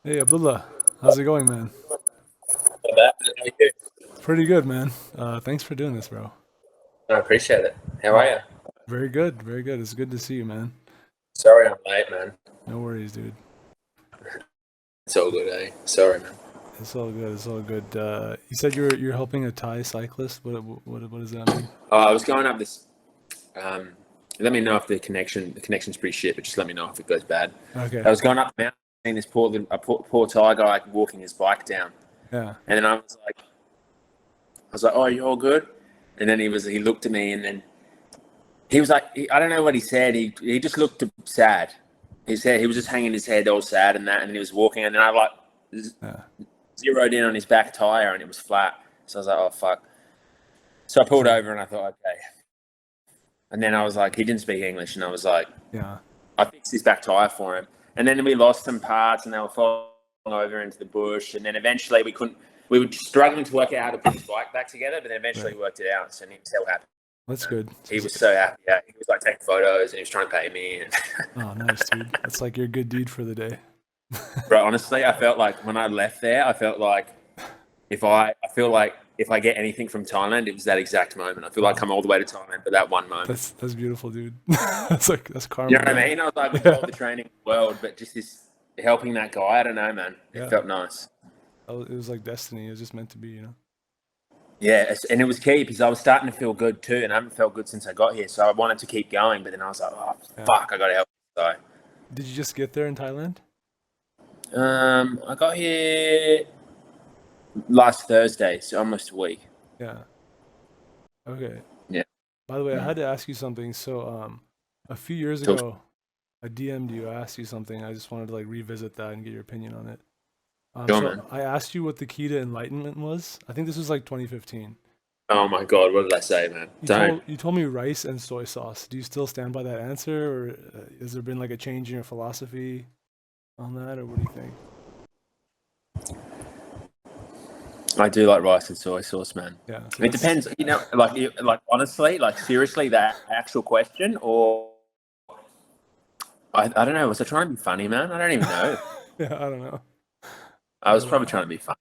Hey Abdullah, how's it going, man? Not bad. How are you? Pretty good, man. Thanks for doing this, bro. I appreciate it. How Yeah, are you? very good, very good. It's good to see you, man. Sorry I'm late, man. No worries, dude. It's all good, eh? Sorry, man. It's all good. It's all good. You said you're helping a Thai cyclist. What does that mean? I was going up this. Um, Let me know if the connection's pretty shit, but just let me know if it goes bad. Okay. I was going up the mountain, seeing this poor Thai guy walking his bike down, Yeah. and then I was like, "Oh, you all good?" And then he looked at me, and then he was like, I don't know what he said. He just looked sad. He was just hanging his head all sad and that, and he was walking, and then I like Yeah. zeroed in on his back tire and it was flat. So I was like, oh fuck. So I pulled over and I thought, okay. And then I was like, he didn't speak English, and I was like, Yeah. I fixed his back tire for him. And then we lost some parts and they were falling over into the bush. And then eventually we were struggling to work out how to put his bike back together, but then eventually Right. we worked it out. So he was so happy. That's good. He was so happy. Yeah. He was like taking photos and he was trying to pay me. And Oh, nice, dude. That's like your good deed for the day. bro, honestly, I felt like when I left there, I felt like I feel like if I get anything from Thailand, it was that exact moment. I feel like I Wow. come all the way to Thailand for that one moment. That's beautiful, dude. That's You know karma, what I man. mean? I was like, with Yeah. all the training in the world, but just this helping that guy, I don't know, man. It Yeah. felt nice. It was like destiny. It was just meant to be, you know. Yeah, and it was key because I was starting to feel good too, and I haven't felt good since I got here. So I wanted to keep going, but then I was like, oh Yeah. fuck, I got to help this guy. Did you just get there in Thailand? I got here last Thursday, so almost a week. Yeah. Okay. Yeah. By the way, I Mm. had to ask you something. So, a few years Talk- ago, I DM'd you. I asked you something. I just wanted to like revisit that and get your opinion on it. Sure, So man. I asked you what the key to enlightenment was. I think this was like 2015. Oh my god, what did I say, man? Don't. You told me rice and soy sauce. Do you still stand by that answer, or has there been like a change in your philosophy on that, or what do you think? I do like rice and soy sauce, man. Yeah. So It that's depends, like honestly, like seriously, that actual question, or I don't know. Was I trying to be funny, man? I don't even know. yeah. I don't know. I was But probably trying to be funny,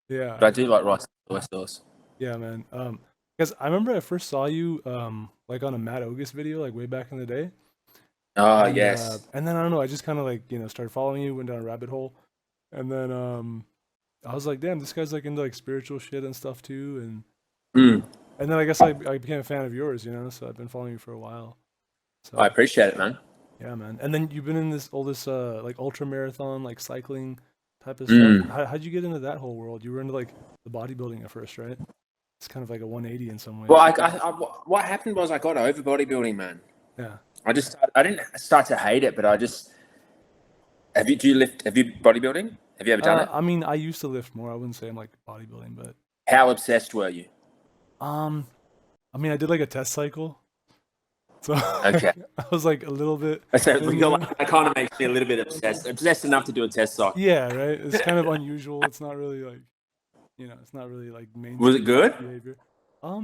yeah. but I do like rice and soy sauce. Yeah, man. Because I remember I first saw you like on a Matt Ogus video like way back in the day, Oh yes. and then I don't know, I just kind of like started following you, went down a rabbit hole, and then I was like, damn, this guy's like into like spiritual shit and stuff too, Mm, and then I guess I became a fan of yours, so I've been following you for a while. I So appreciate it, man. yeah, man. And then you've been in all this like ultra marathon like cycling type of stuff. Mm. How'd you get into that whole world? You were into like the bodybuilding at first, right? It's kind of like a 180 in some Well, ways. what happened was I got over bodybuilding, man. Yeah. I didn't start to hate it, but I just do you lift? Have you bodybuilding? Have you ever done it? I mean, I used to lift more. I wouldn't say I'm like bodybuilding, but How obsessed were you? um, I mean, I did like a test cycle, so Okay. I was like a little bit So in there. that kind of makes me a little bit obsessed enough to do a test cycle. Yeah, right. It's kind of unusual. It's not really like it's not really like Was it mainstream good? behavior.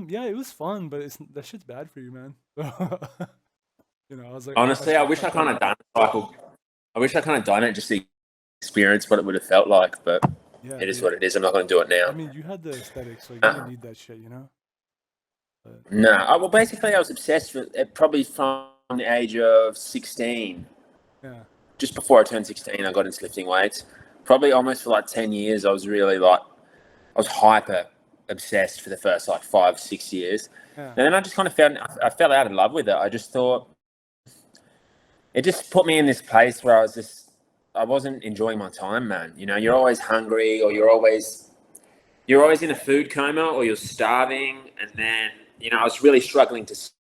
Yeah, it was fun, but it's that shit's bad for you, man. I was like, Honestly, I I kind couldn't. of done a cycle. I wish I kind of done it just to experience what it would have felt like, but Yeah, it is dude. what it is. I'm not going to do it I now. mean, you had the aesthetics, like you didn't Uh, need that shit. But no, well, basically, I was obsessed with it probably from the age of 16. yeah, Just before I turned 16, I got into lifting weights. Probably almost for like 10 years, I was really like, I was hyper obsessed for the first like 5, 6 years. yeah, And then I just kind of I fell out of love with it. I just thought, it just put me in this place where I wasn't enjoying my time, man. You're always hungry, or you're always in a food coma, or you're starving. And then, I was really struggling to sleep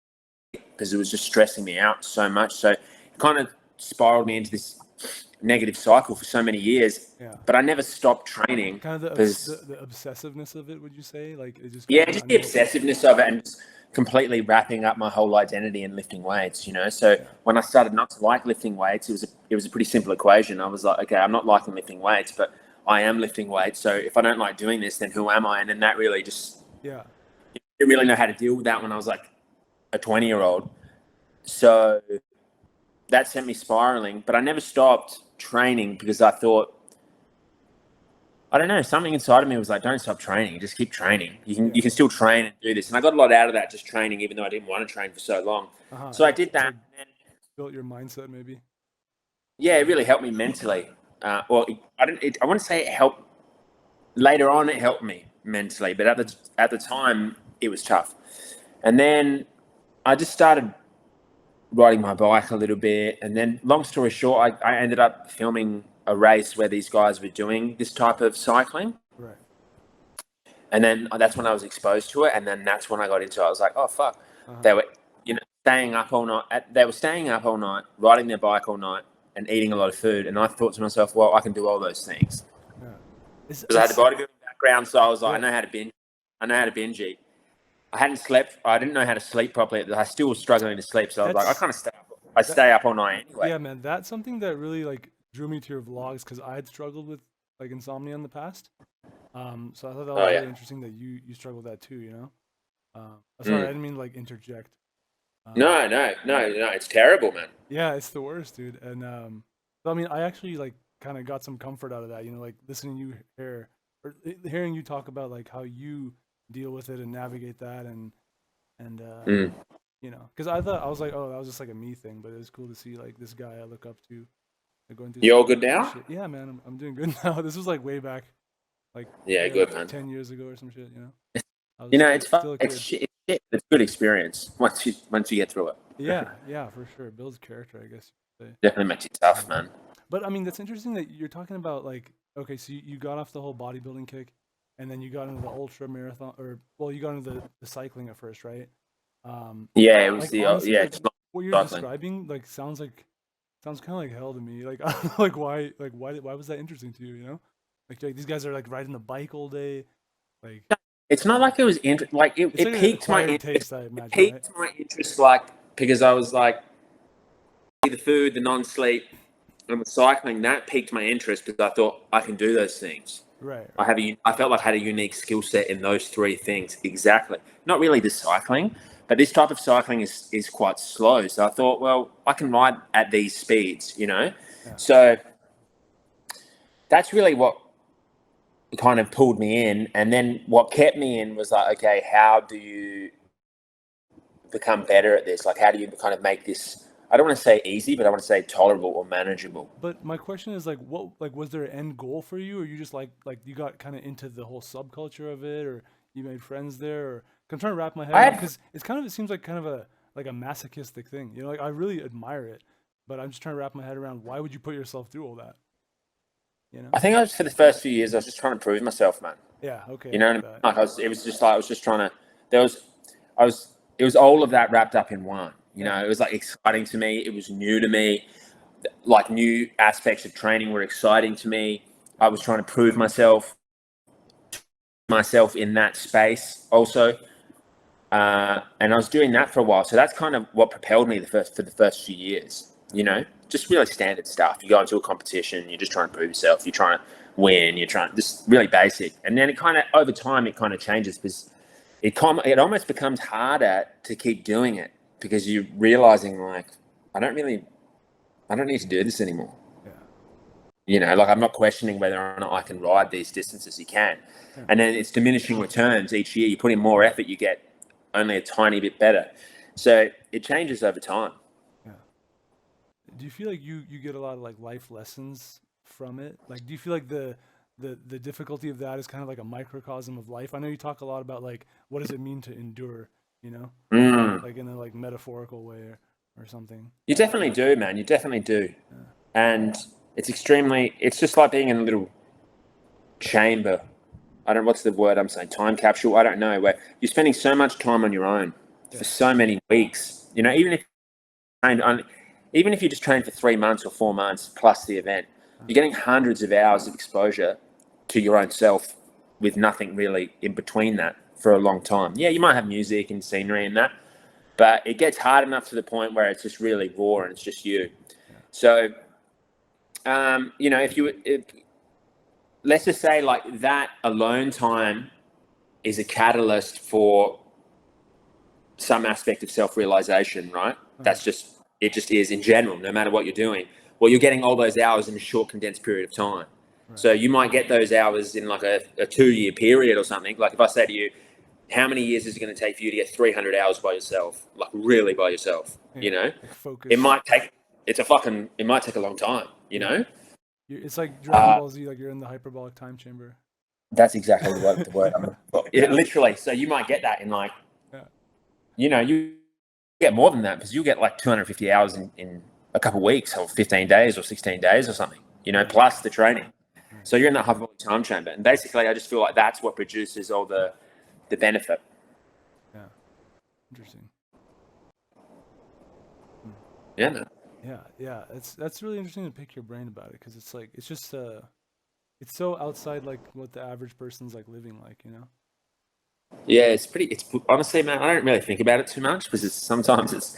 because it was just stressing me out so much. So it kind of spiraled me into this negative cycle for so many years. yeah. But I never stopped training Kind of because, the obsessiveness of it, would you say? Like it just yeah, kind of just the unhealthy? obsessiveness of it, and just completely wrapping up my whole identity in lifting weights. So Yeah, when I started not to like lifting weights, it was a pretty simple equation. I was like, okay, I'm not liking lifting weights, but I am lifting weights. So if I don't like doing this, then who am I? And then that really just yeah, didn't really know how to deal with that when I was like a 20-year-old. So that sent me spiraling, but I never stopped training because I thought, I don't know, something inside of me was like, don't stop training, just keep training. Yeah. You can still train and do this. And I got a lot out of that, just training, even though I didn't want to train for so long. So I Yeah, did it's that. like built your mindset maybe. Yeah, it really helped me mentally. I want to say it helped. Later on, it helped me mentally, but at the time, it was tough. And then I just started riding my bike a little bit, and then, long story short, I ended up filming a race where these guys were doing this type of cycling. Right. And then that's when I was exposed to it, and then that's when I got into it. I was like, oh fuck, Uh-huh. they were, staying up all night. They were staying up all night, riding their bike all night, and eating a lot of food. And I thought to myself, well, I can do all those things Yeah. because I had a bodybuilding background, so I was like, Yeah. I know how to binge. I know how to binge eat. I hadn't slept. I didn't know how to sleep properly. I still was struggling to sleep, so I was like, I kind of stay up. I stay up all night anyway. Yeah, man, that's something that really like drew me to your vlogs because I had struggled with like insomnia in the past. So I thought that was really interesting that you struggled with that too. You know. Sorry, I didn't mean to like interject. No, it's terrible, man. Yeah, it's the worst, dude. And so I mean, I actually like kind of got some comfort out of that. You know, like listening to you hearing you talk about like how you deal with it and navigate that, and you know, because I was like, oh, that was just like a me thing, but it was cool to see like this guy I look up to going through. You all good now? Shit. Yeah, man, I'm doing good now. This was like way back, like good, man. 10 years ago or some shit. You know. It's fun. It's shit. It's a good experience once you get through it. Yeah, for sure. It builds character, I guess you could say. Definitely makes you tough, man. But I mean, that's interesting that you're talking about like, okay, so you got off the whole bodybuilding kick, and then you got into the ultra marathon, or well, you got into the cycling at first, right? Yeah, it was like, the honestly, yeah. like, It's not what you're cycling. describing like sounds kind of like hell to me. Like why was that interesting to you? You know, like these guys are like riding the bike all day, like. It's not like it was it Like piqued my interest. taste, I imagine, It piqued right? my interest, like, because I was like, the food, the non-sleep, and the cycling. That piqued my interest because I thought I can do those things. Right. I felt like I had a unique skill set in those three things. Exactly. Not really the cycling, but this type of cycling is quite slow. So I thought, well, I can ride at these speeds, you know. Yeah. So that's really what kind of pulled me in. And then what kept me in was like, okay, how do you become better at this? Like, how do you kind of make this, I don't want to say easy, but I want to say tolerable or manageable. But my question is like, what, like, was there an end goal for you, or you just like you got kind of into the whole subculture of it, or you made friends there, or I'm trying to wrap my head around, because it seems like kind of a masochistic thing, you know, like I really admire it, but I'm just trying to wrap my head around why would you put yourself through all that, you know? I think for the first few years, I was just trying to prove myself, man. Yeah. Okay. You know what I mean? Like it was just like, I was just trying to, it was all of that wrapped up in one. You know, it was like exciting to me. It was new to me. Like, new aspects of training were exciting to me. I was trying to prove myself in that space also. And I was doing that for a while. So that's kind of what propelled me for the first few years, you know, just really standard stuff. You go into a competition, you're just trying to prove yourself. You're trying to win. You're trying, just really basic. And then it kind of, over time, it kind of changes because it almost becomes harder to keep doing it because you're realizing, like, I don't need to do this anymore. Yeah. You know, like, I'm not questioning whether or not I can ride these distances. You can. Yeah. And then it's diminishing returns each year. You put in more effort, you get only a tiny bit better. So it changes over time. Yeah. Do you feel like you get a lot of like life lessons from it? Like, do you feel like the difficulty of that is kind of like a microcosm of life? I know you talk a lot about like, what does it mean to endure, you know, like in a like metaphorical way or something. You definitely do, man. You definitely do. Yeah. And it's just like being in a little chamber. I don't know, what's the word I'm saying? Time capsule. I don't know, where you're spending so much time on your own for so many weeks, you know, even if you just train for 3 months or 4 months plus the event, you're getting hundreds of hours of exposure to your own self with nothing really in between that for a long time. Yeah, you might have music and scenery and that, but it gets hard enough to the point where it's just really raw and it's just you. So, you know, let's just say like that alone time is a catalyst for some aspect of self-realization, right? It just is in general, no matter what you're doing. Well, you're getting all those hours in a short, condensed period of time. So you might get those hours in like a 2-year period or something. Like if I say to you, how many years is it going to take for you to get 300 hours by yourself? Like really by yourself, you know? Like focus. It might take a long time, you know? It's like Dragon Ball Z, like you're in the hyperbolic time chamber. That's exactly the word I'm looking for. Literally. So you might get that in like, you know, you get more than that because you get like 250 hours in a couple of weeks or 15 days or 16 days or something, you know, plus the training. So you're in that hyperbolic time chamber. And basically, I just feel like that's what produces all the benefit. Yeah. Interesting. Yeah, man. Yeah. That's really interesting to pick your brain about it because it's like, it's just, it's so outside like what the average person's like living like, you know? Yeah, it's honestly, man, I don't really think about it too much because sometimes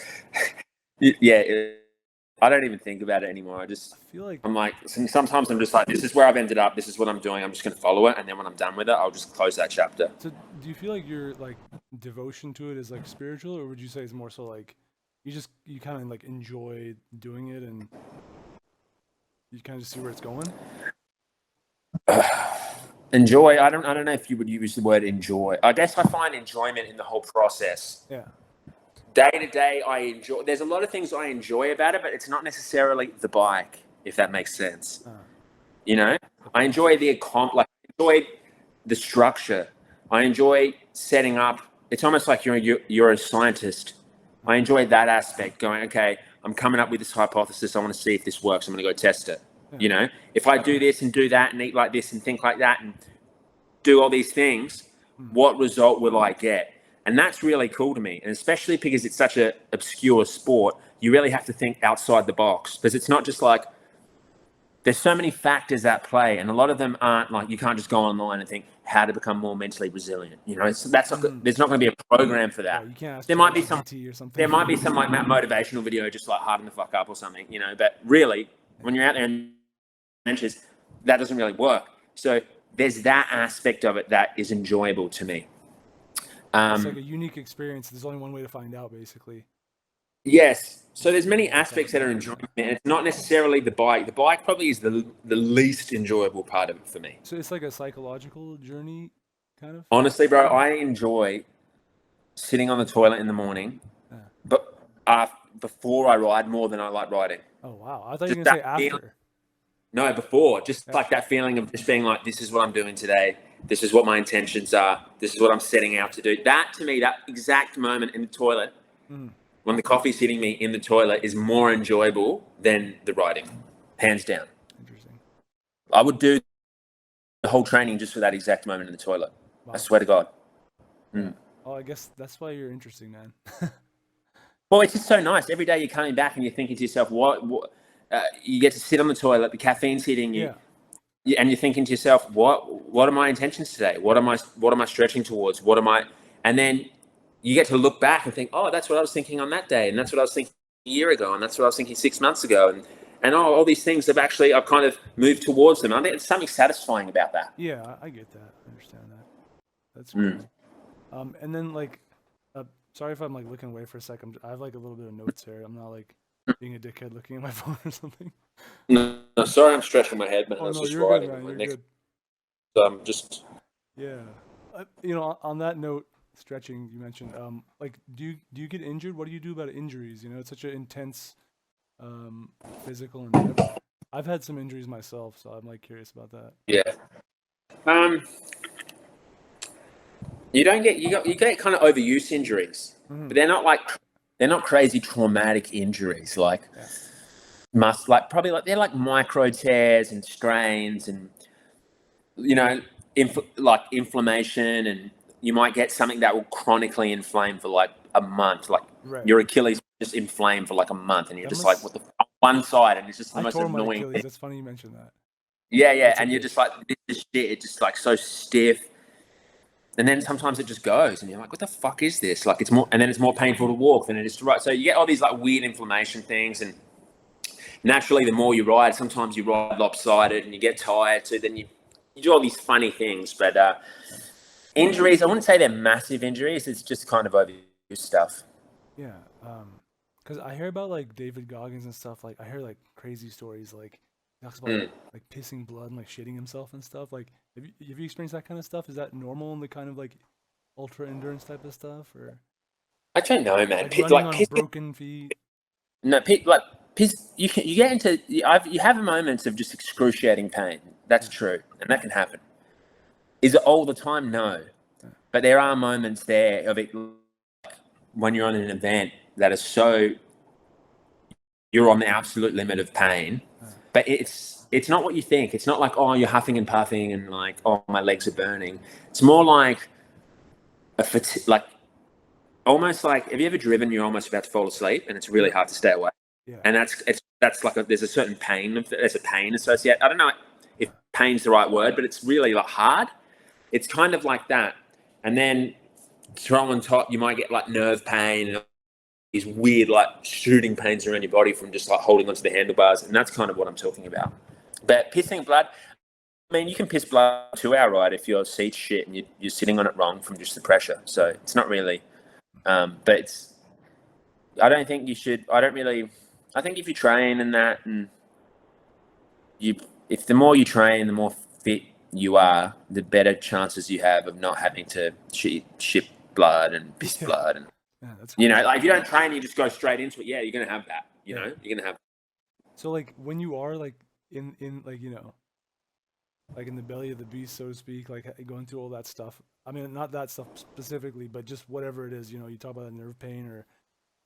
I don't even think about it anymore. I feel like I'm like, sometimes I'm just like, this is where I've ended up. This is what I'm doing. I'm just going to follow it. And then when I'm done with it, I'll just close that chapter. So do you feel like your like devotion to it is like spiritual, or would you say it's more so like you kind of like enjoy doing it and you kind of just see where it's going? Enjoy. I don't know if you would use the word enjoy. I guess I find enjoyment in the whole process. Yeah. Day to day, I enjoy. There's a lot of things I enjoy about it, but it's not necessarily the bike, if that makes sense. You know, I enjoy I enjoy the structure. I enjoy setting up. It's almost like you're a scientist. I enjoy that aspect. Going, okay, I'm coming up with this hypothesis. I want to see if this works. I'm going to go test it. You know, if I do this and do that and eat like this and think like that and do all these things, what result will I get? And that's really cool to me. And especially because it's such an obscure sport, you really have to think outside the box because it's not just like, there's so many factors at play and a lot of them aren't like, you can't just go online and think how to become more mentally resilient. You know, there's not going to be a program for that. You can't ask there might be some like motivational video, just like harden the fuck up or something, you know, but really when you're out there in trenches, that doesn't really work. So there's that aspect of it that is enjoyable to me. It's like a unique experience. There's only one way to find out, basically. Yes. So there's many aspects that are enjoyable, and it's not necessarily the bike. The bike probably is the least enjoyable part of it for me. So it's like a psychological journey, kind of? Honestly, bro, I enjoy sitting on the toilet in the morning, but before I ride more than I like riding. Oh, wow. I thought you were going to say after. No, before. Just like that feeling of just being like, this is what I'm doing today. This is what my intentions are. This is what I'm setting out to do. That, to me, that exact moment in the toilet, when the coffee's hitting me in the toilet, is more enjoyable than the riding, hands down. Interesting. I would do the whole training just for that exact moment in the toilet. Wow. I swear to God. Oh, I guess that's why you're interesting, man. Well, it's just so nice. Every day you're coming back and you're thinking to yourself, what you get to sit on the toilet, the caffeine's hitting you. Yeah. And you're thinking to yourself, what are my intentions today? What am I stretching towards? And then you get to look back and think, oh, that's what I was thinking on that day. And that's what I was thinking a year ago. And that's what I was thinking 6 months ago. And all these things I've kind of moved towards them. I think there's something satisfying about that. Yeah, I get that. I understand that. That's cool. And then like, sorry if I'm like looking away for a second. I have like a little bit of notes here. I'm not like being a dickhead looking at my phone or something. No, sorry, I'm stretching my head, man. Oh, no, you're good, man. You're good. Just. Yeah. You know, on that note, stretching, you mentioned, like, do you get injured? What do you do about injuries? You know, it's such an intense, physical endeavor. I've had some injuries myself, so I'm like curious about that. Yeah. You get kind of overuse injuries, but they're not crazy traumatic injuries like they're like micro tears and strains and you know like inflammation, and you might get something that will chronically inflame for like a month, like your Achilles just inflamed for like a month, and you're just like what the one side, and it's just the most annoying thing. That's funny you mentioned that. Yeah, and you're just like, this is shit. It's just like so stiff. And then sometimes it just goes, and you're like, what the fuck is this? Like it's more painful to walk than it is to ride. So you get all these like weird inflammation things, and naturally the more you ride, sometimes you ride lopsided and you get tired. So then you do all these funny things. But injuries, I wouldn't say they're massive injuries. It's just kind of overuse stuff. Yeah. Because I hear about like David Goggins and stuff. Like I hear like crazy stories. Like He talks about like pissing blood and like shitting himself and stuff. Like, have you experienced that kind of stuff? Is that normal in the kind of like ultra endurance type of stuff, or I don't know, man. like running on broken feet? No, like piss. You get into. You have moments of just excruciating pain. That's true, and that can happen. Is it all the time? No, but there are moments there of it when you're on an event that is so. You're on the absolute limit of pain, but it's not what you think. It's not like, oh, you're huffing and puffing and like, oh, my legs are burning. It's more like like almost like, have you ever driven? You're almost about to fall asleep, and it's really hard to stay awake. Yeah. And that's like there's a certain pain. There's a pain associated. I don't know if pain's the right word, but it's really like hard. It's kind of like that. And then throw on top, you might get like nerve pain and these weird like shooting pains around your body from just like holding onto the handlebars, and that's kind of what I'm talking about. But pissing blood, I mean, you can piss blood 2 hour ride if your seat's shit and you're sitting on it wrong from just the pressure. So it's not really, but it's. I don't think you should. I think if you train and that, and if the more you train, the more fit you are, the better chances you have of not having to shit blood and piss blood and. Yeah, that's cool. Like if you don't train, you just go straight into it. Yeah, you're gonna have that. You know, you're gonna have. So like when you are like in like like in the belly of the beast, so to speak, like going through all that stuff. I mean, not that stuff specifically, but just whatever it is. You talk about nerve pain or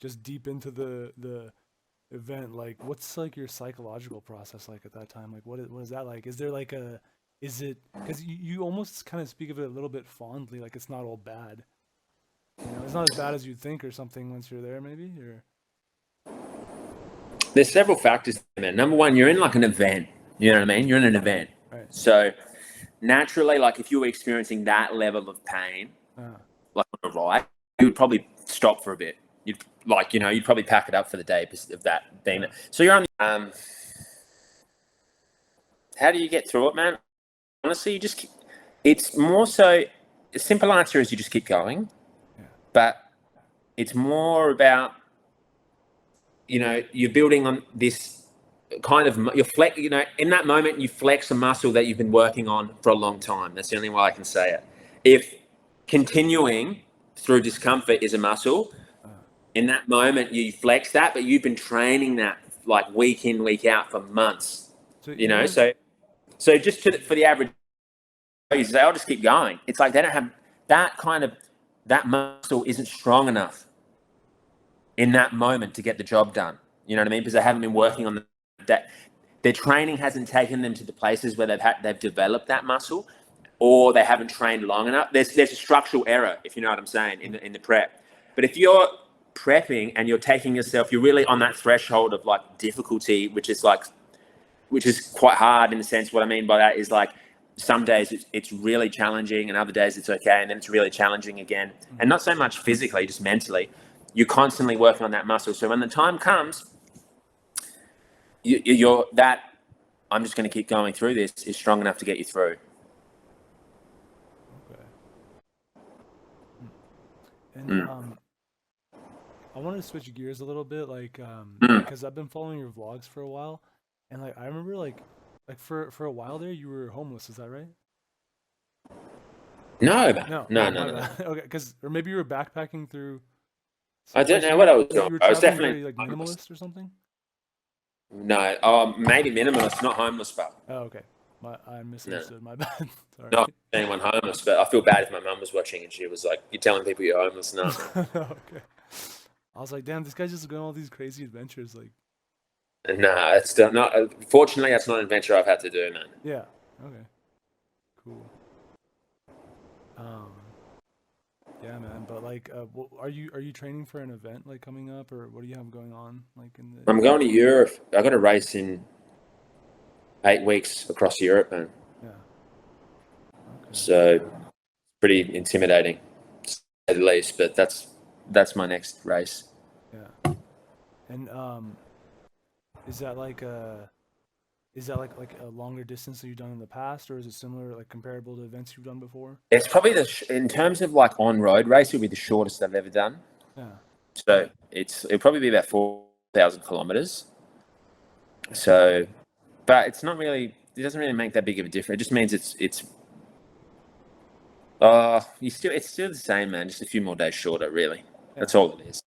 just deep into the event. Like, what's like your psychological process like at that time? Like, what is that like? Is there like is it because you almost kind of speak of it a little bit fondly, like it's not all bad. It's not as bad as you'd think or something once you're there, maybe? Or there's several factors there, man. Number one, you're in like an event. You know what I mean? You're in an event. Right. So naturally, like if you were experiencing that level of pain, like on a ride, you would probably stop for a bit. You'd you'd probably pack it up for the day of that being there. So you're on. How do you get through it, man? Honestly, it's more so. The simple answer is you just keep going. But it's more about, you're building on this kind of, in that moment, you flex a muscle that you've been working on for a long time. That's the only way I can say it. If continuing through discomfort is a muscle, in that moment, you flex that, but you've been training that like week in, week out for months, so just for the average, you say, I'll just keep going. It's like they don't have that muscle isn't strong enough in that moment to get the job done. You know what I mean? Because they haven't been working on that. Their training hasn't taken them to the places where they've developed that muscle, or they haven't trained long enough. There's a structural error, if you know what I'm saying, in the prep. But if you're prepping and you're taking yourself, you're really on that threshold of like difficulty, which is quite hard in the sense. What I mean by that is like, some days it's really challenging and other days it's okay, and then it's really challenging again, and not so much physically, just mentally. You're constantly working on that muscle, so when the time comes, you're that I'm just going to keep going through this is strong enough to get you through. Okay. And I wanted to switch gears a little bit, like because I've been following your vlogs for a while, and like I remember like for a while there, you were homeless. Is that right? No. Okay, or maybe you were backpacking through. I don't know what I was doing. I was definitely like minimalist or something. No, maybe minimalist, not homeless, but. Oh, okay. I misunderstood. No. My bad. Sorry. Not anyone homeless, but I feel bad if my mum was watching and she was like, "You're telling people you're homeless now." Okay. I was like, damn, this guy's just going on all these crazy adventures, like. No, it's still not. Fortunately, that's not an adventure I've had to do, man. Yeah. Okay. Cool. Yeah, man. But like, are you training for an event like coming up, or what do you have going on? Like I'm going to Europe. I got a race in 8 weeks across Europe, man. Yeah. Okay. So, pretty intimidating, at least. But that's my next race. Yeah. And is that like a longer distance that you've done in the past, or is it similar, like comparable to events you've done before? It's probably in terms of like on-road race, it'll be the shortest I've ever done. Yeah. So it'll probably be about 4,000 kilometers. So but it's not really. It doesn't really make that big of a difference. It just means it's. It's still the same, man. Just a few more days shorter, really. Yeah. That's all it is.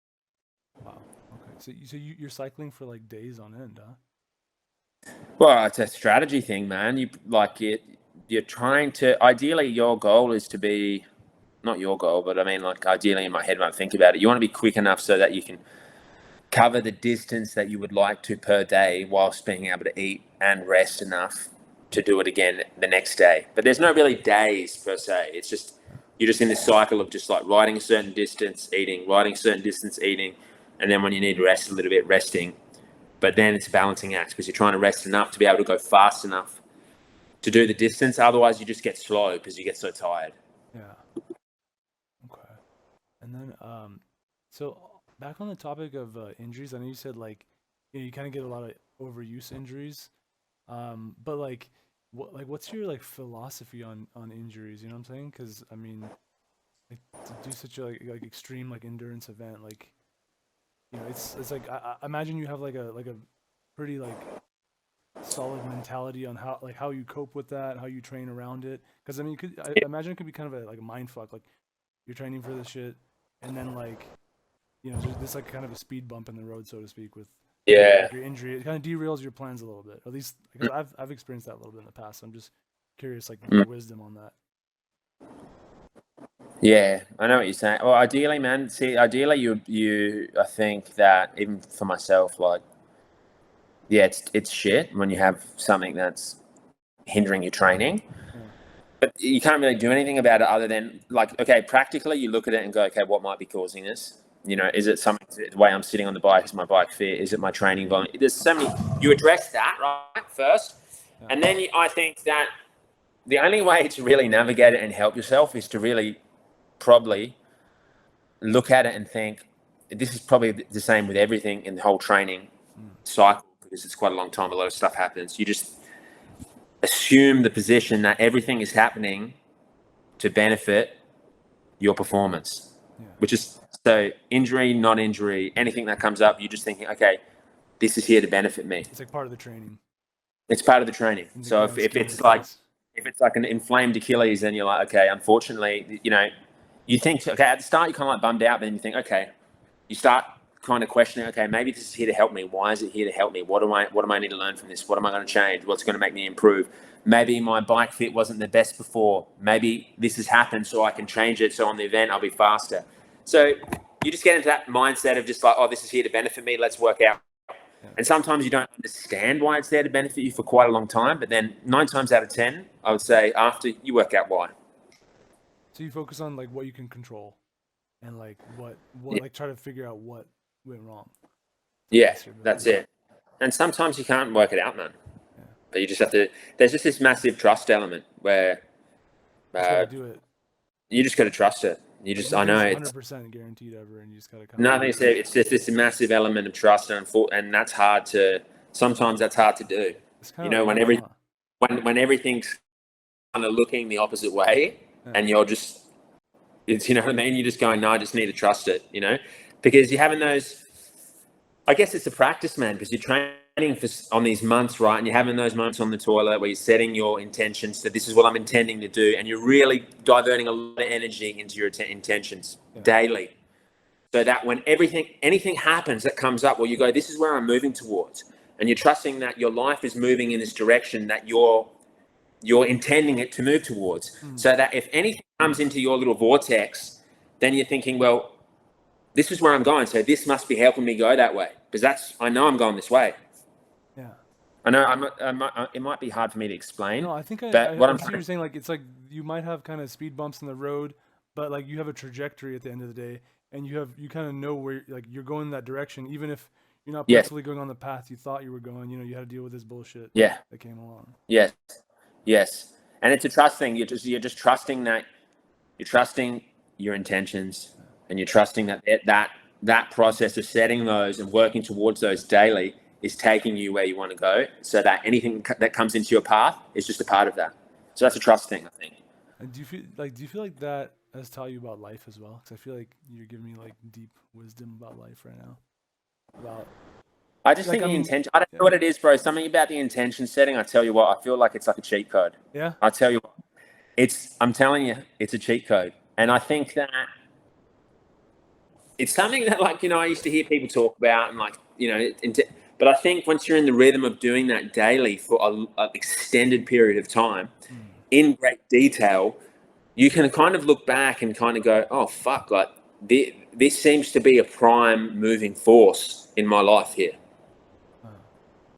Wow. Okay. So you're cycling for like days on end, huh? Well, it's a strategy thing, man. You're trying to. Ideally, your goal is to be, not your goal, but I mean, like ideally in my head when I think about it, you want to be quick enough so that you can cover the distance that you would like to per day, whilst being able to eat and rest enough to do it again the next day. But there's no really days per se. It's just you're just in this cycle of just like riding a certain distance, eating, riding a certain distance, eating, and then when you need to rest a little bit, resting. But then it's a balancing act because you're trying to rest enough to be able to go fast enough to do the distance. Otherwise, you just get slow because you get so tired. Yeah. Okay. And then, so back on the topic of injuries, I know you said like, you kind of get a lot of overuse injuries. But like, what's your like philosophy on injuries? You know what I'm saying? Because I mean, like to do such a like extreme like endurance event, like it's like I imagine you have like a pretty like solid mentality on how you cope with that, how you train around it. Because I mean, I imagine it could be kind of like a mind fuck. Like you're training for this shit, and then like there's this like kind of a speed bump in the road, so to speak, with Yeah. like your injury. It kind of derails your plans a little bit. At least because I've experienced that a little bit in the past. So I'm just curious, like your wisdom on that. Yeah, I know what you're saying. Well, ideally, man. Ideally, I think that even for myself, like, yeah, it's shit when you have something that's hindering your training. Yeah. But you can't really do anything about it other than like, okay, practically you look at it and go, okay, what might be causing this? Is it something, the way I'm sitting on the bike? Is my bike fit? Is it my training volume? There's so many, you address that right first. Yeah. And then I think that the only way to really navigate it and help yourself is to really probably look at it and think, this is probably the same with everything in the whole training cycle, because it's quite a long time. A lot of stuff happens. You just assume the position that everything is happening to benefit your performance, which is so injury, not injury, anything that comes up, you're just thinking, okay, this is here to benefit me. It's like part of the training. It's part of the training. So if it's like an inflamed Achilles, then you're like, okay, unfortunately, you think, okay, at the start, you're kind of like bummed out, but then you think, okay, you start kind of questioning, okay, maybe this is here to help me. Why is it here to help me? What do I need to learn from this? What am I going to change? What's going to make me improve? Maybe my bike fit wasn't the best before. Maybe this has happened so I can change it. So on the event, I'll be faster. So you just get into that mindset of just like, oh, this is here to benefit me. Let's work out. And sometimes you don't understand why it's there to benefit you for quite a long time. But then 9 times out of 10, I would say after you work out why. So you focus on like what you can control and like what like try to figure out what went wrong. Yeah, that's it. And sometimes you can't work it out, man. Yeah. But you just have to, there's just this massive trust element where do it. You just got to trust it. I know it's 100% guaranteed ever, and you just got to. Nothing. It's just this massive element of trust, and that's hard to. Sometimes that's hard to do. When everything's kind of looking the opposite way, and you're just, it's what I mean. You're just going, no, I just need to trust it. Because you're having those. I guess it's a practice, man, because you're training on these months, right? And you're having those moments on the toilet where you're setting your intentions. So this is what I'm intending to do. And you're really diverting a lot of energy into your intentions daily. So that when anything happens that comes up, well, you go, this is where I'm moving towards. And you're trusting that your life is moving in this direction that you're intending it to move towards. So that if anything comes into your little vortex, then you're thinking, well, this is where I'm going. So this must be helping me go that way, because I know I'm going this way. Yeah. I know it might be hard for me to explain. No, I think what I'm you're saying, like, it's like you might have kind of speed bumps in the road, but like you have a trajectory at the end of the day, and you kind of know where like you're going in that direction, even if you're not perfectly going on the path you thought you were going. You had to deal with this bullshit that came along. Yes. And it's a trust thing. You're just trusting that you're trusting your intentions, and you're trusting that process of setting those and working towards those daily is taking you where you want to go, so that anything that comes into your path is just a part of that. So that's a trust thing, I think. And do you feel like that has taught you about life as well? Because I feel like you're giving me like deep wisdom about life right now. I just Like, think I the mean, intention. I don't yeah. know what it is, bro. Something about the intention setting. I tell you what, I feel like it's like a cheat code. Yeah. I tell you what, I'm telling you, it's a cheat code, and I think that it's something that, like, you know, I used to hear people talk about, and, like, you know, but I think once you're in the rhythm of doing that daily for an extended period of time, in great detail, you can kind of look back and kind of go, oh fuck, like this seems to be a prime moving force in my life here.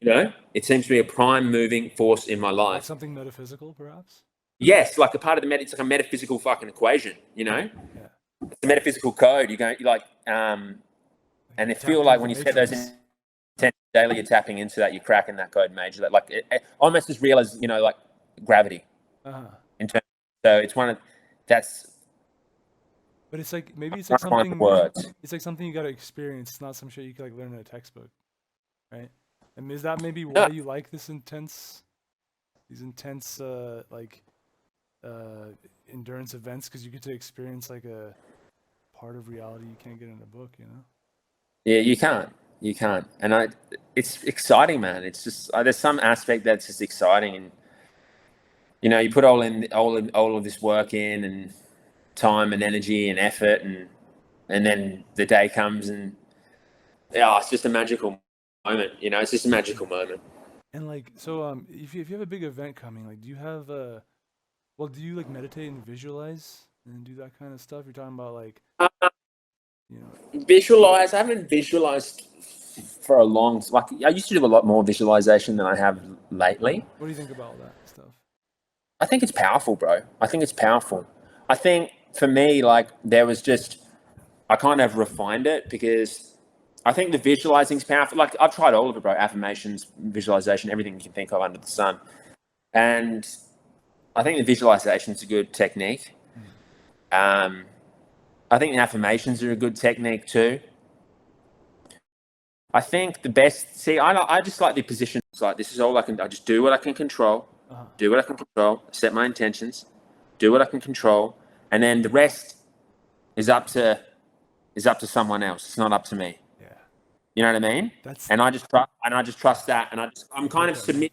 You know, it seems to be a prime moving force in my life. Like something metaphysical, perhaps. Yes, like a part of the it's like a metaphysical fucking equation. You know, Yeah. it's a metaphysical code. You like, and it feel like when you set those intentions daily, you're tapping into that, you're cracking that code major. That, like, it almost as real as, you know, like gravity. In terms, so it's one of that's. But it's like, maybe it's like something. Words. It's like something you got to experience. It's not some shit you could like learn in a textbook, right? And is that maybe why you like these intense like endurance events? Because you get to experience like a part of reality you can't get in a book, you know? Yeah, you can't, and it's exciting, man. It's just there's some aspect that's just exciting, and, you know, you put all of this work in, and time and energy and effort, and then the day comes, and yeah, it's just a magical moment. You know, it's just a magical moment. And like, so if you have a big event coming, like, do you have do you like meditate and visualize and do that kind of stuff? You're talking about, like, you know, Visualize. I haven't visualized for a long. Like, I used to do a lot more visualization than I have lately. what do you think about all that stuff? I think it's powerful, bro. I think it's powerful. I think for me, like, there was just, I kind of refined it, because I think the visualizing is powerful. Like, I've tried all of it, bro. Affirmations, visualization, everything you can think of under the sun. And I think the visualization is a good technique. I think the affirmations are a good technique too. I think the best, I just like the position. It's like, this is all I can do. I just do what I can control, do what I can control, set my intentions, do what I can control. And then the rest is up to someone else. It's not up to me. Yeah. You know what I mean? And I just trust that. And I'm kind of submit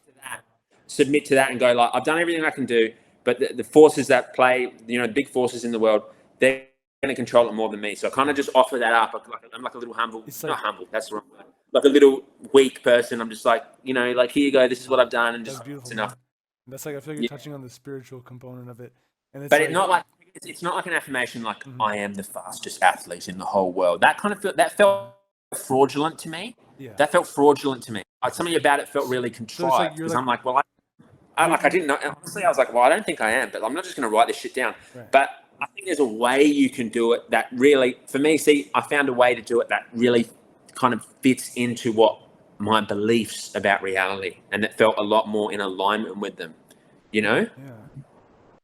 to that and go, like, I've done everything I can do, but the forces that play, you know, the big forces in the world, they're going to control it more than me. So I kind of just offer that up. I'm like a little humble, not humble, that's the wrong word. Like a little weak person. I'm just like, you know, like, here you go. This is what I've done. And That's just, beautiful, it's enough. man. That's like, I feel like you're touching on the spiritual component of it. And it's But like, it's not like an affirmation, like, I am the fastest athlete in the whole world. That kind of felt fraudulent to me. yeah. That felt fraudulent to me. Something about it felt really contrived, because I'm like, well, I didn't know. Honestly, I was like, well, I don't think I am, but I'm not just going to write this shit down. Right. But I think there's a way you can do it that really, for me, I found a way to do it that really kind of fits into what my beliefs about reality, and that felt a lot more in alignment with them, you know? Yeah.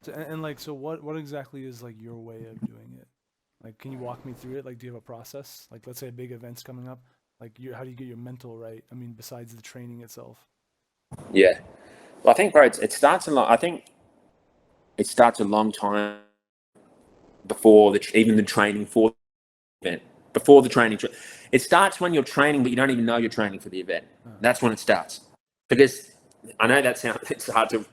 So, and like, so what exactly is like your way of doing it? Like, can you walk me through it? Like, do you have a process? Like, let's say a big event's coming up. Like, how do you get your mental right? I mean, besides the training itself. Yeah. Well, I think, bro, it starts a lot. I think it starts a long time before even the training for the event. Before the training, it starts when you're training, but you don't even know you're training for the event. That's when it starts. Because I know it's hard to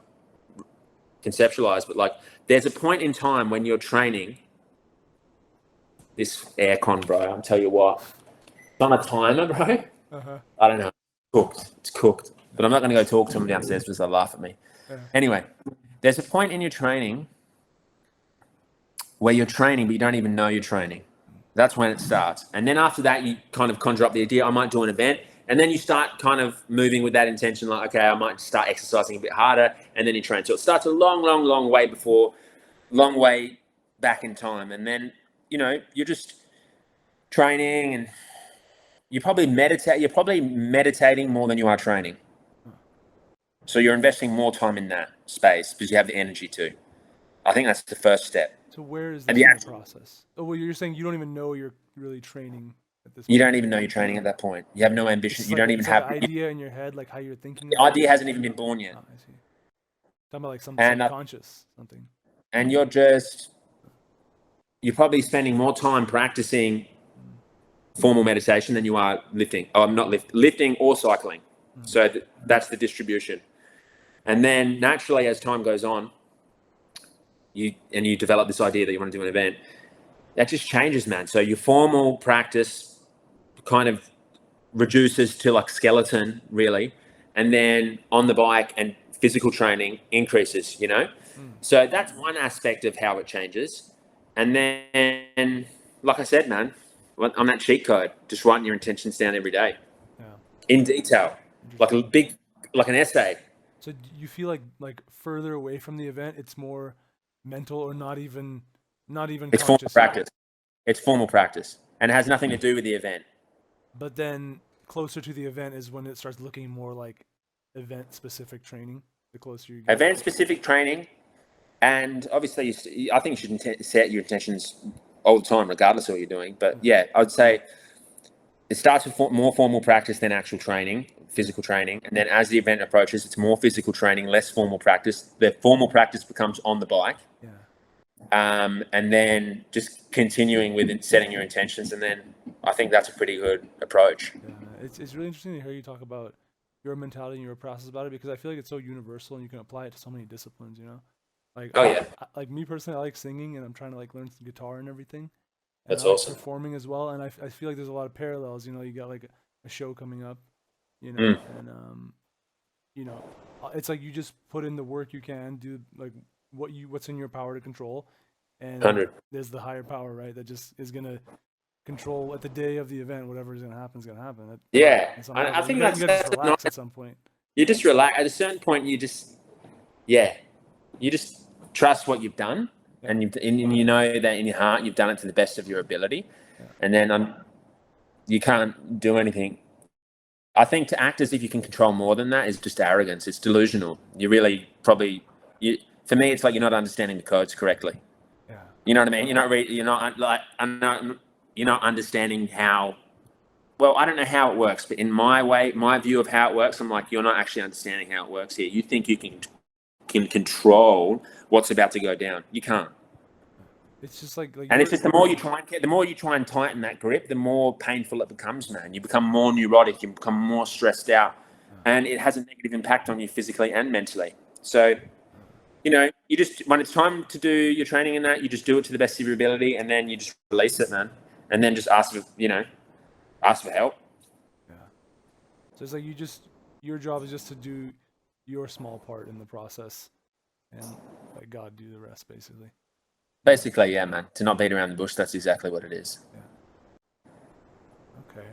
conceptualize, but, like, there's a point in time when you're training. This aircon, bro, I'll tell you what. It's on a timer, bro. I don't know. It's cooked. But I'm not going to go talk to them downstairs because they'll laugh at me. Anyway, there's a point in your training where you're training, but you don't even know you're training. That's when it starts. And then after that, you kind of conjure up the idea, I might do an event. And then you start kind of moving with that intention, like, okay, I might start exercising a bit harder. And then you train. So it starts a long, long, long way back in time. And then, you know, you're just training, and you're probably meditating more than you are training. So you're investing more time in that space because you have the energy to. I think that's the first step. So where is that in the process? Oh, well, you're saying you don't even know you're really training at this point. You don't even know you're training at that point. You have no ambition. You don't even have an idea in your head, like how you're thinking. The idea hasn't even been born yet. Oh, I see. Talking about like some subconscious something. And you're probably spending more time practicing formal meditation than you are lifting. Oh, I'm not lifting or cycling. So that's the distribution. And then naturally, as time goes on, you develop this idea that you want to do an event, that just changes, man. So your formal practice kind of reduces to like skeleton, really. And then on the bike and physical training increases, you know? So that's one aspect of how it changes. And then, like I said, man, on that cheat code, just writing your intentions down every day in detail, like an essay. So do you feel like further away from the event, it's more mental, or not even It's conscious? formal practice. It's formal practice, and it has nothing to do with the event. But then closer to the event is when it starts looking more like event-specific training. The closer you get. Event-specific training, and obviously, I think you should set your intentions all the time, regardless of what you're doing. But yeah, I'd say it starts with more formal practice than actual training, physical training. And then as the event approaches, it's more physical training, less formal practice. The formal practice becomes on the bike. Yeah. And then just continuing with setting your intentions. And then I think that's a pretty good approach. Yeah. It's really interesting to hear you talk about your mentality and your process about it, because I feel like it's so universal and you can apply it to so many disciplines, you know? Like, like me personally, I like singing, and I'm trying to like learn some guitar and everything. And That's I like awesome. performing as well, and I feel like there's a lot of parallels. You know, you got like a show coming up, you know, and you know, it's like you just put in the work you can do, like what's in your power to control, and 100. there's the higher power, right? That just is gonna control at the day of the event, whatever is gonna happen is gonna happen. I think you gotta just relax at some point. You just relax. At a certain point, you just trust what you've done, and you know that in your heart you've done it to the best of your ability, and then you can't do anything. I think to act as if you can control more than that is just arrogance. It's delusional. You really probably for me, it's like you're not understanding the codes correctly. Yeah. You know what I mean? You're not understanding how. Well, I don't know how it works, but in my view of how it works, I'm like, you're not actually understanding how it works here. You think you can control what's about to go down. You can't. It's just like and it's just the more you try and tighten that grip, the more painful it becomes, man. You become more neurotic, you become more stressed out, and it has a negative impact on you physically and mentally. So, you know, you just, when it's time to do your training in that, you just do it to the best of your ability, and then you just release it, man. And then just ask for help. Yeah. So it's like your job is just to do your small part in the process, and let God do the rest, basically. Basically, yeah, man. To not beat around the bush, that's exactly what it is. Yeah. Okay.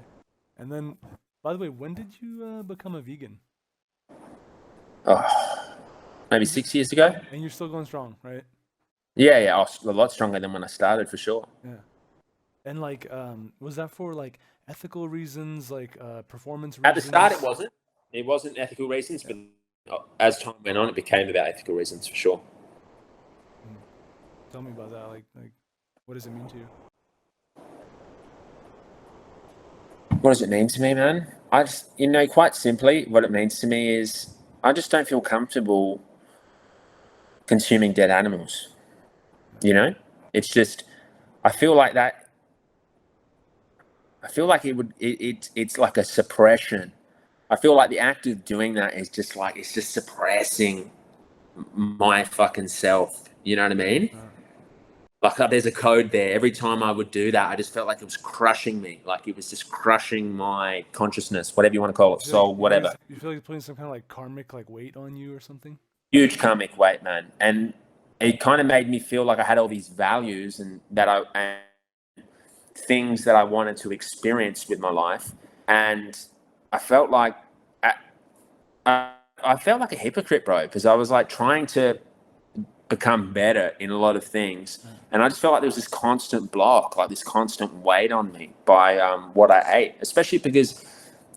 And then, by the way, when did you become a vegan? Oh, maybe 6 years ago. And you're still going strong, right? Yeah. A lot stronger than when I started, for sure. Yeah. And like, was that for like ethical reasons, like performance reasons? At the start, it wasn't. It wasn't ethical reasons, but as time went on, it became about ethical reasons, for sure. Tell me about that. Like, what does it mean to you? What does it mean to me, man? I just, quite simply, what it means to me is I just don't feel comfortable consuming dead animals. You know, it's just, I feel like that. I feel like it's like a suppression. I feel like the act of doing that is just like, it's just suppressing my fucking self. You know what I mean? Like, there's a code there. Every time I would do that, I just felt like it was crushing me. Like it was just crushing my consciousness, whatever you want to call it, soul, whatever. You feel like it's putting some kind of like karmic like weight on you or something? Huge karmic weight, man. And it kind of made me feel like I had all these values and things that I wanted to experience with my life. And I felt like I felt like a hypocrite, bro, because I was like trying to become better in a lot of things, and I just felt like there was this constant block, like this constant weight on me by what I ate, especially because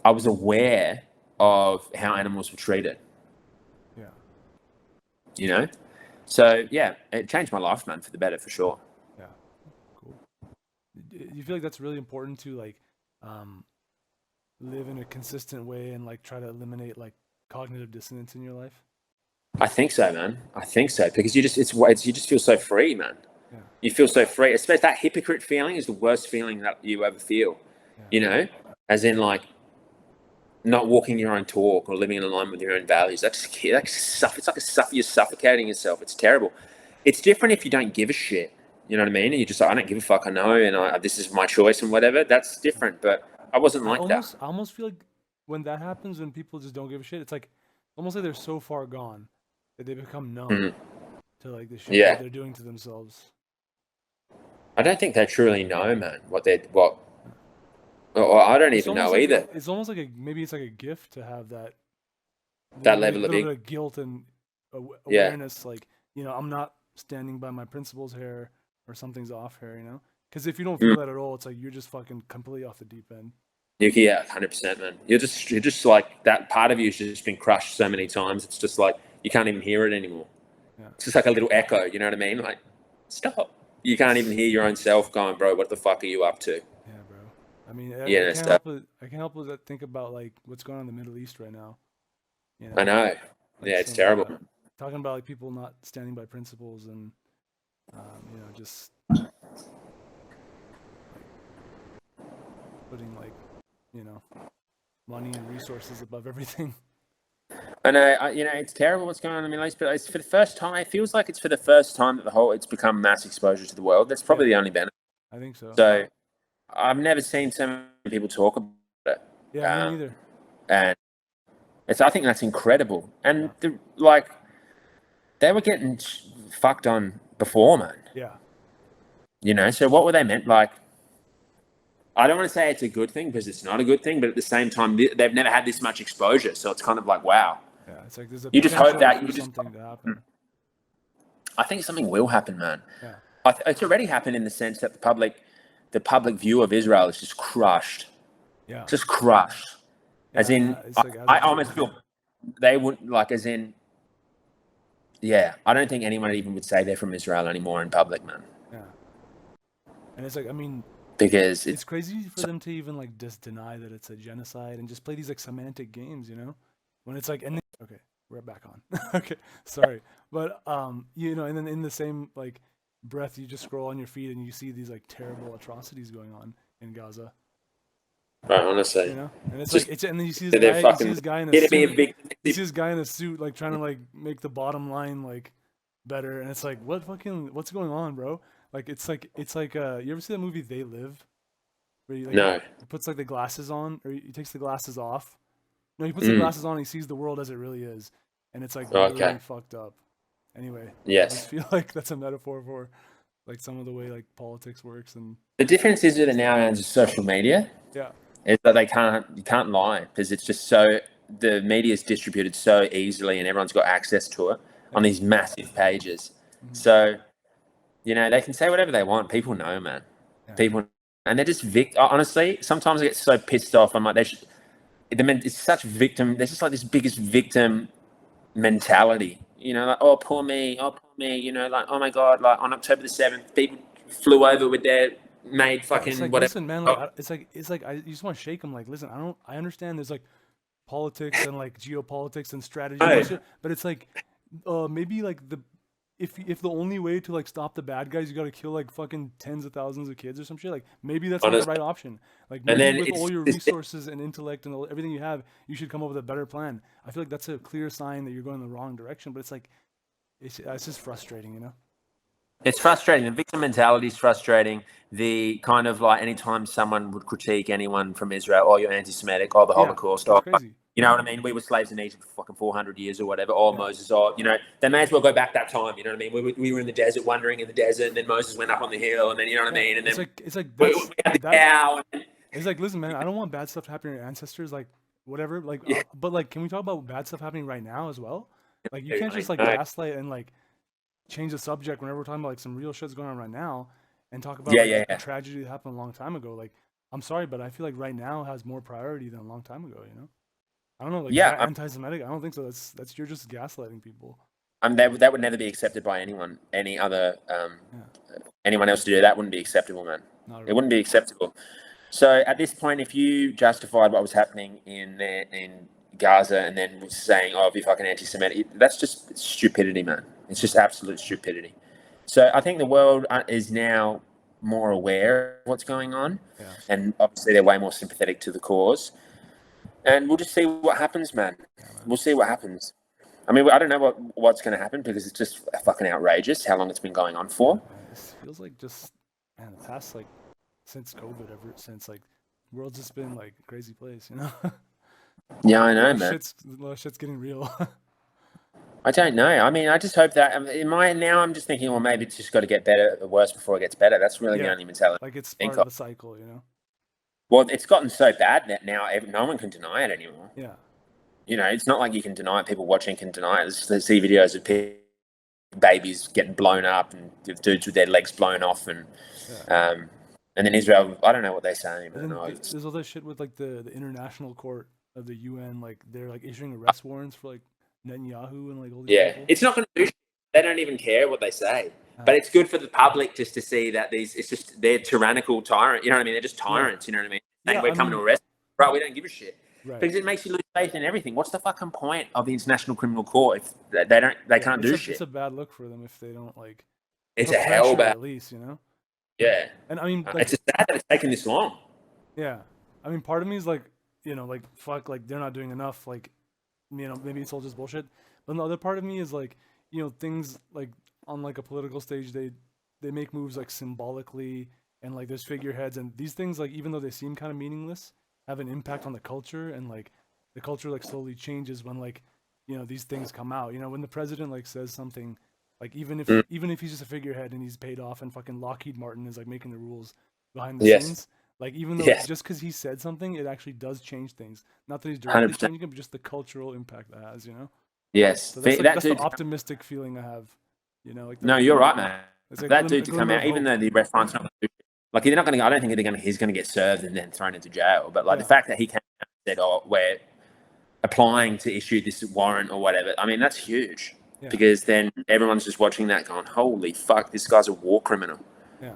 I was aware of how animals were treated. Yeah. So yeah, it changed my life, man, for the better, for sure. Yeah. Cool. Do you feel like that's really important to like live in a consistent way and like try to eliminate like cognitive dissonance in your life? I think so, man. I think so, because you just feel so free, man. Yeah. You feel so free. Especially that hypocrite feeling is the worst feeling that you ever feel. you know, as in like not walking your own talk or living in alignment with your own values. It's like you're suffocating yourself. It's terrible. It's different if you don't give a shit. You know what I mean? And you're just like, I don't give a fuck. I know, and this is my choice and whatever. That's different. But I wasn't like that. I almost feel like when that happens, when people just don't give a shit, it's like almost like they're so far gone that they become numb to like the shit that they're doing to themselves. I don't think they truly know, man, what. Or I don't even know either. It's almost like maybe it's like a gift to have that level of guilt and awareness. Like, you know, I'm not standing by my principles here, or something's off here. You know, because if you don't feel that at all, it's like you're just fucking completely off the deep end. Yeah, 100%, man. You're just like that part of you's just been crushed so many times. It's just like you can't even hear it anymore. Yeah. It's just like a little echo. You know what I mean? Like, stop. You can't even hear your own self going, bro. What the fuck are you up to? Yeah, bro. I mean, I can't help but think about like what's going on in the Middle East right now. You know? I know. Like yeah, it's terrible. Talking about like people not standing by principles and you know, just putting like, you know, money and resources above everything. I know, you know, it's terrible what's going on in the Middle East, but it's for the first time. It feels like it's for the first time that it's become mass exposure to the world. That's probably the only benefit. I think so. So I've never seen so many people talk about it. Yeah, me neither. And I think that's incredible. And like, they were getting fucked on before, man. Yeah. You know, so what were they meant? Like, I don't want to say it's a good thing because it's not a good thing, but at the same time, they've never had this much exposure. So it's kind of like, wow. Yeah, it's like there's a you just hope that something to happen. I think something will happen, man. Yeah. It's already happened in the sense that the public view of Israel is just crushed. Yeah. Just crushed. Yeah, as in, I almost feel they wouldn't like, as in, yeah, I don't think anyone even would say they're from Israel anymore in public, man. Yeah. And it's like, I mean, because it's crazy for them to even like just deny that it's a genocide and just play these like semantic games, you know, when it's like, and okay, we're back on. Okay, sorry, but you know, and then in the same like breath, you just scroll on your feed and you see these like terrible atrocities going on in Gaza. Right, honestly, you know, and it's like and then you see this guy in a suit. You see this guy in a suit like trying to like make the bottom line like better, and it's like, what's going on, bro? Like it's like you ever see the movie They Live? Where he, like, no. He puts like the glasses on, or he takes the glasses off. No, he puts the glasses on and he sees the world as it really is. And it's like really fucked up. Anyway, yes. I just feel like that's a metaphor for like some of the way like politics works. And the difference is with it now is social media. Yeah. Is that you can't lie because it's just the media is distributed so easily and everyone's got access to it on these massive pages. Mm-hmm. So, you know, they can say whatever they want. People know, man. Yeah. People, and they're just honestly, sometimes I get so pissed off. I'm like, it's such victim. There's just like this biggest victim mentality. You know, like, oh poor me. You know, like, oh my god, like on October the 7th, people flew over with their mate fucking it's like, whatever. Listen, man, like, it's like you just want to shake them. Like, listen, I understand there's like politics and like geopolitics and strategy, and shit, but it's like maybe like if the only way to like stop the bad guys, you got to kill like fucking tens of thousands of kids or some shit, like maybe that's not the right option. Like maybe with all your resources and intellect and everything you have, you should come up with a better plan. I feel like that's a clear sign that you're going in the wrong direction, but it's like it's just frustrating, you know. It's frustrating. The victim mentality is frustrating. The kind of like anytime someone would critique anyone from Israel, oh, you're anti-Semitic, oh, the Holocaust, oh, crazy. You know what I mean? We were slaves in Egypt for fucking 400 years or whatever. Oh, Moses, oh, you know, they may as well go back that time. You know what I mean? We were in the desert, wandering in the desert, and then Moses went up on the hill, and then, you know what I mean? And then it's like we had the cow. It's like, listen, man, I don't want bad stuff to happen to your ancestors, like whatever. Like, but like, can we talk about bad stuff happening right now as well? Like, you can't just like gaslight and like change the subject whenever we're talking about like some real shit's going on right now and talk about a tragedy that happened a long time ago. Like, I'm sorry, but I feel like right now has more priority than a long time ago, you know? I don't know, like anti-Semitic, I don't think so. That's you're just gaslighting people. That would never be accepted by anyone, anyone else to do that wouldn't be acceptable, man. It wouldn't be acceptable. So at this point, if you justified what was happening in Gaza and then was saying, oh, be fucking anti-Semitic, that's just stupidity, man. It's just absolute stupidity. So I think the world is now more aware of what's going on, Yeah. and obviously they're way more sympathetic to the cause. And we'll just see what happens, man. Yeah, man. We'll see what happens. I mean, I don't know what's going to happen because it's just fucking outrageous how long it's been going on for. Yeah, this feels like just, man, the past, like, since COVID, ever since, like, the world's just been like a crazy place, you know? Yeah, I know, man. A lot of shit's getting real. I don't know. I mean, I just hope that now I'm just thinking, well, maybe it's just got to get better or worse before it gets better. That's really the only mentality. Like it's I think part of the cycle, you know? Well, it's gotten so bad that now no one can deny it anymore. Yeah. You know, it's not like you can deny it. People watching can deny it. They see videos of babies getting blown up and dudes with their legs blown off, and then Israel. I don't know what they're saying. And but then there's all that shit with like the international court of the UN. Like they're like issuing arrest warrants for like Netanyahu and like all these people. It's not going to do shit. They don't even care what they say. But it's good for the public just to see that it's just they're tyrannical tyrant. You know what I mean? They're just tyrants. You know what I mean? Saying we're coming to arrest, right? We don't give a shit. Right. Because it makes you lose faith in everything. What's the fucking point of the International Criminal Court if they can't do shit? It's a bad look for them if they don't like. It's a hell bad. At least, you know. Yeah. And I mean, like, it's just sad that it's taken this long. Yeah, I mean, part of me is like, you know, like fuck, like they're not doing enough. Like, you know, maybe it's all just bullshit. But the other part of me is like, you know, things like on like a political stage, they make moves like symbolically, and like there's figureheads, and these things, like, even though they seem kind of meaningless, have an impact on the culture, and like the culture like slowly changes when like, you know, these things come out. You know, when the president like says something, like even if he's just a figurehead and he's paid off, and fucking Lockheed Martin is like making the rules behind the scenes, like even though just because he said something, it actually does change things. Not that he's directly changing it, but just the cultural impact that has. You know. Yes, so that's the optimistic feeling I have. You know, like no, you're right, man. Like that dude to come out, even though the restaurant's not going to do it, like they're not going to. I don't think he's going to get served and then thrown into jail. But like the fact that he came out and said, "Oh, we're applying to issue this warrant or whatever," I mean, that's huge because then everyone's just watching that, going, "Holy fuck, this guy's a war criminal." Yeah.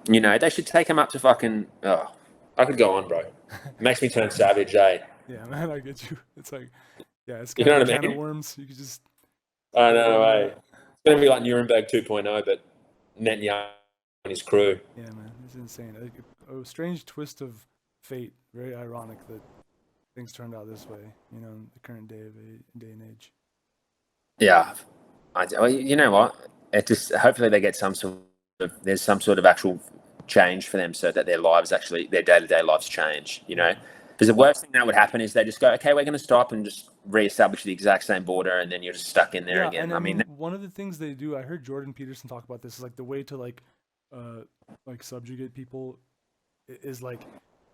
You know, they should take him up to fucking. Oh, I could go on, bro. It makes me turn savage, eh? Yeah, man, I get you. It's like, it's kind of a can of worms. You could just. I know, eh? It's gonna be like Nuremberg 2.0, but Netanyahu and his crew. Yeah, man, it's insane. A strange twist of fate. Very ironic that things turned out this way. You know, in the current day and age. Yeah, you know what? It just hopefully they get there's some sort of actual change for them, so that their day-to-day lives change. You know, because the worst thing that would happen is they just go, okay, we're going to stop and just reestablish the exact same border, and then you're just stuck in there again. And I mean, one of the things they do, I heard Jordan Peterson talk about this, is like the way to like subjugate people is like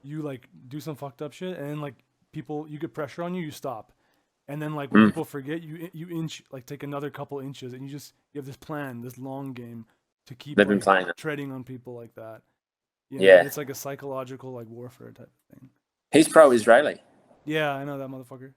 you like do some fucked up shit, and then like you get pressure on you stop, and then like when people forget, you inch, like take another couple inches, and you have this plan, this long game to keep treading on people like that. You know, it's like a psychological like warfare type of thing. He's pro-Israeli. Yeah, I know that motherfucker.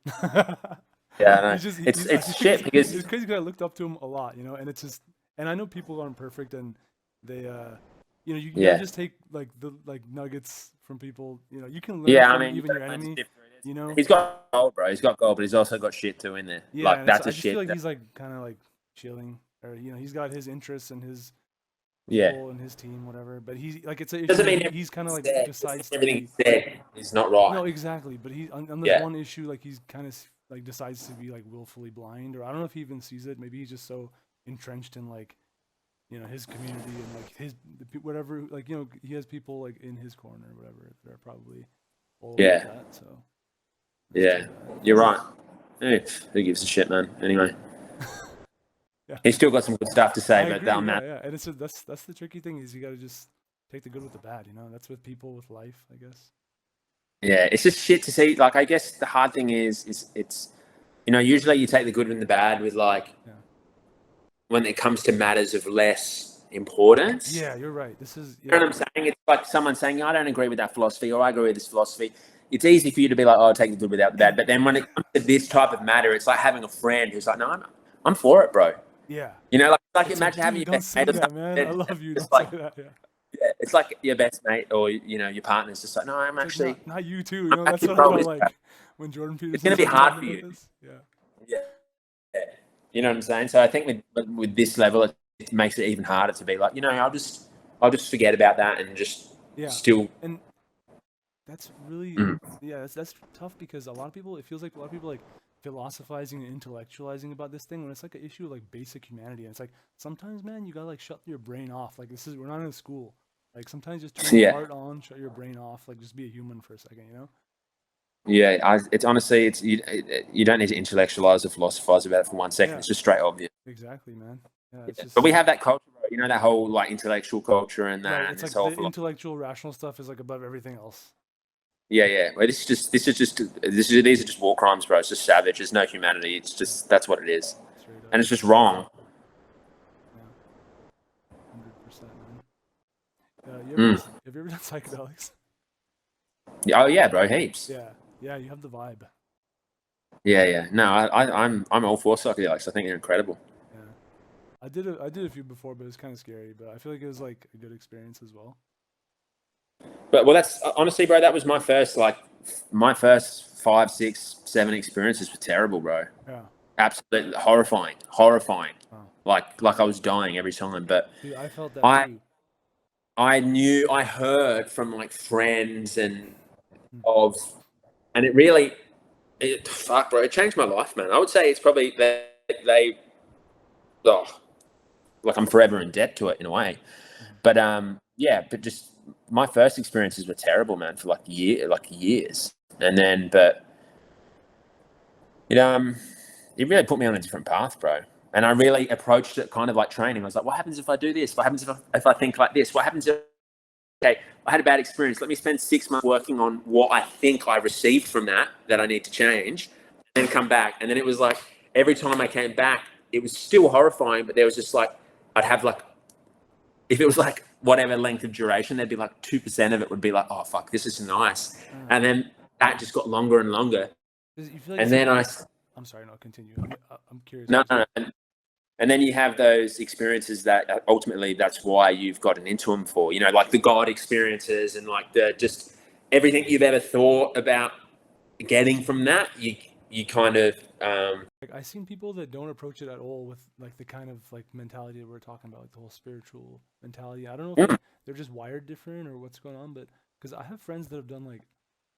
Yeah, I know. It's shit because it's crazy because I looked up to him a lot, you know, and it's just, and I know people aren't perfect, and they, you know, you can't just take like the nuggets from people, you know, you can learn from even your enemy, you know. He's got gold, bro. He's got gold, but he's also got shit too in there. Yeah, like that's I shit. Feel like he's like kind of like chilling, or you know, he's got his interests and his and his team, whatever. But he's like, doesn't mean he's kind of like decides everything he said is not right. No, exactly. But he on this one issue, like he's kind of like decides to be like willfully blind, or I don't know if he even sees it. Maybe he's just so entrenched in like, you know, his community and like whatever. Like, you know, he has people like in his corner, or whatever. They're probably all like that. So you're right. Hey, who gives a shit, man? Anyway. Yeah. He's still got some good stuff to say, but I'm not. Yeah, and it's that's the tricky thing is you got to just take the good with the bad, you know. That's with people with life, I guess. Yeah, it's just shit to see. Like, I guess the hard thing is it's, you know, usually you take the good and the bad with like when it comes to matters of less importance. Yeah, you're right. This is. You know what I'm saying? It's like someone saying, I don't agree with that philosophy, or I agree with this philosophy. It's easy for you to be like, oh, take the good without the bad. But then when it comes to this type of matter, it's like having a friend who's like, no, I'm for it, bro. Yeah. You know, like imagine having your best mate. That, man. I love you. Don't like, say that. Yeah, it's like your best mate or, you know, your partner's just like, no, I'm actually... Not you too. You know, that's what I like when Jordan Peterson... It's going to be hard for you. Yeah. You know what I'm saying? So I think with this level, it makes it even harder to be like, you know, I'll just I'll just forget about that and just still. And that's really that's tough, because a lot of people, it feels like a lot of people like philosophizing and intellectualizing about this thing when it's like an issue of like basic humanity. And it's like sometimes, man, you gotta like shut your brain off. Like we're not in a school. Like sometimes just turn your heart on, shut your brain off, like just be a human for a second, you know? Yeah, it's honestly, you don't need to intellectualize or philosophize about it for 1 second. It's just straight obvious. Exactly, man. Yeah, it's just, but we have that culture, bro. You know, that whole like intellectual culture and that. Right, it's like the intellectual, rational stuff is like above everything else. Yeah. Well, these are just war crimes, bro. It's just savage. There's no humanity. It's just that's what it is, and it's just wrong. Yeah, 100%, man. Have you ever done psychedelics? Oh yeah, bro, heaps. Yeah, you have the vibe. Yeah. No, I'm all for psychedelics. I think they're incredible. Yeah, I did a few before, but it was kind of scary. But I feel like it was like a good experience as well. But that's honestly, bro, that was my first 5, 6, 7 experiences were terrible, bro. Yeah. Absolutely horrifying. Oh. Like I was dying every time. But dude, I felt that too. I heard from like friends and fuck, bro, it changed my life, man. I would say it's probably like I'm forever in debt to it in a way. But but just my first experiences were terrible, man, for years. And then, but it really put me on a different path, bro. And I really approached it kind of like training. I was like, what happens if I do this? What happens if I think like this? What happens if, okay, I had a bad experience. Let me spend 6 months working on what I think I received from that I need to change, and then come back. And then it was like, every time I came back, it was still horrifying, but there was just like, I'd have like, if it was like whatever length of duration, there'd be like 2% of it would be like, oh, fuck, this is nice. And then that just got longer and longer. Like and then I'm sorry, no, continue. I'm curious. No. And then you have those experiences that ultimately that's why you've gotten into them for, you know, like the God experiences and like just everything you've ever thought about getting from that, you kind of like I've seen people that don't approach it at all with like the kind of like mentality that we're talking about, like the whole spiritual mentality. I don't know if they're just wired different or what's going on, but because I have friends that have done like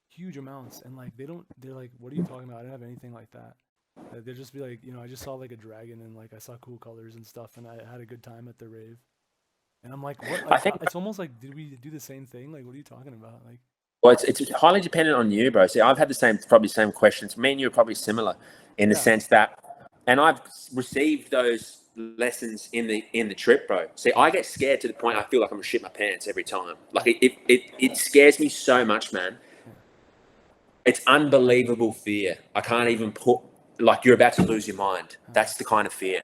huge amounts and like they're like, what are you talking about? I don't have anything like that. They'll just be like, you know, I just saw like a dragon and like I saw cool colors and stuff and I had a good time at the rave. And I'm like, what? Like, I think it's almost like, did we do the same thing? Like, what are you talking about? Like, well, it's highly dependent on you, bro. See, I've had probably same questions. Me and you are probably similar in the sense that, and I've received those lessons in the trip, bro. See, I get scared to the point I feel like I'm gonna shit my pants every time. Like it scares me so much, man. It's unbelievable fear. I can't even put, like, you're about to lose your mind. That's the kind of fear.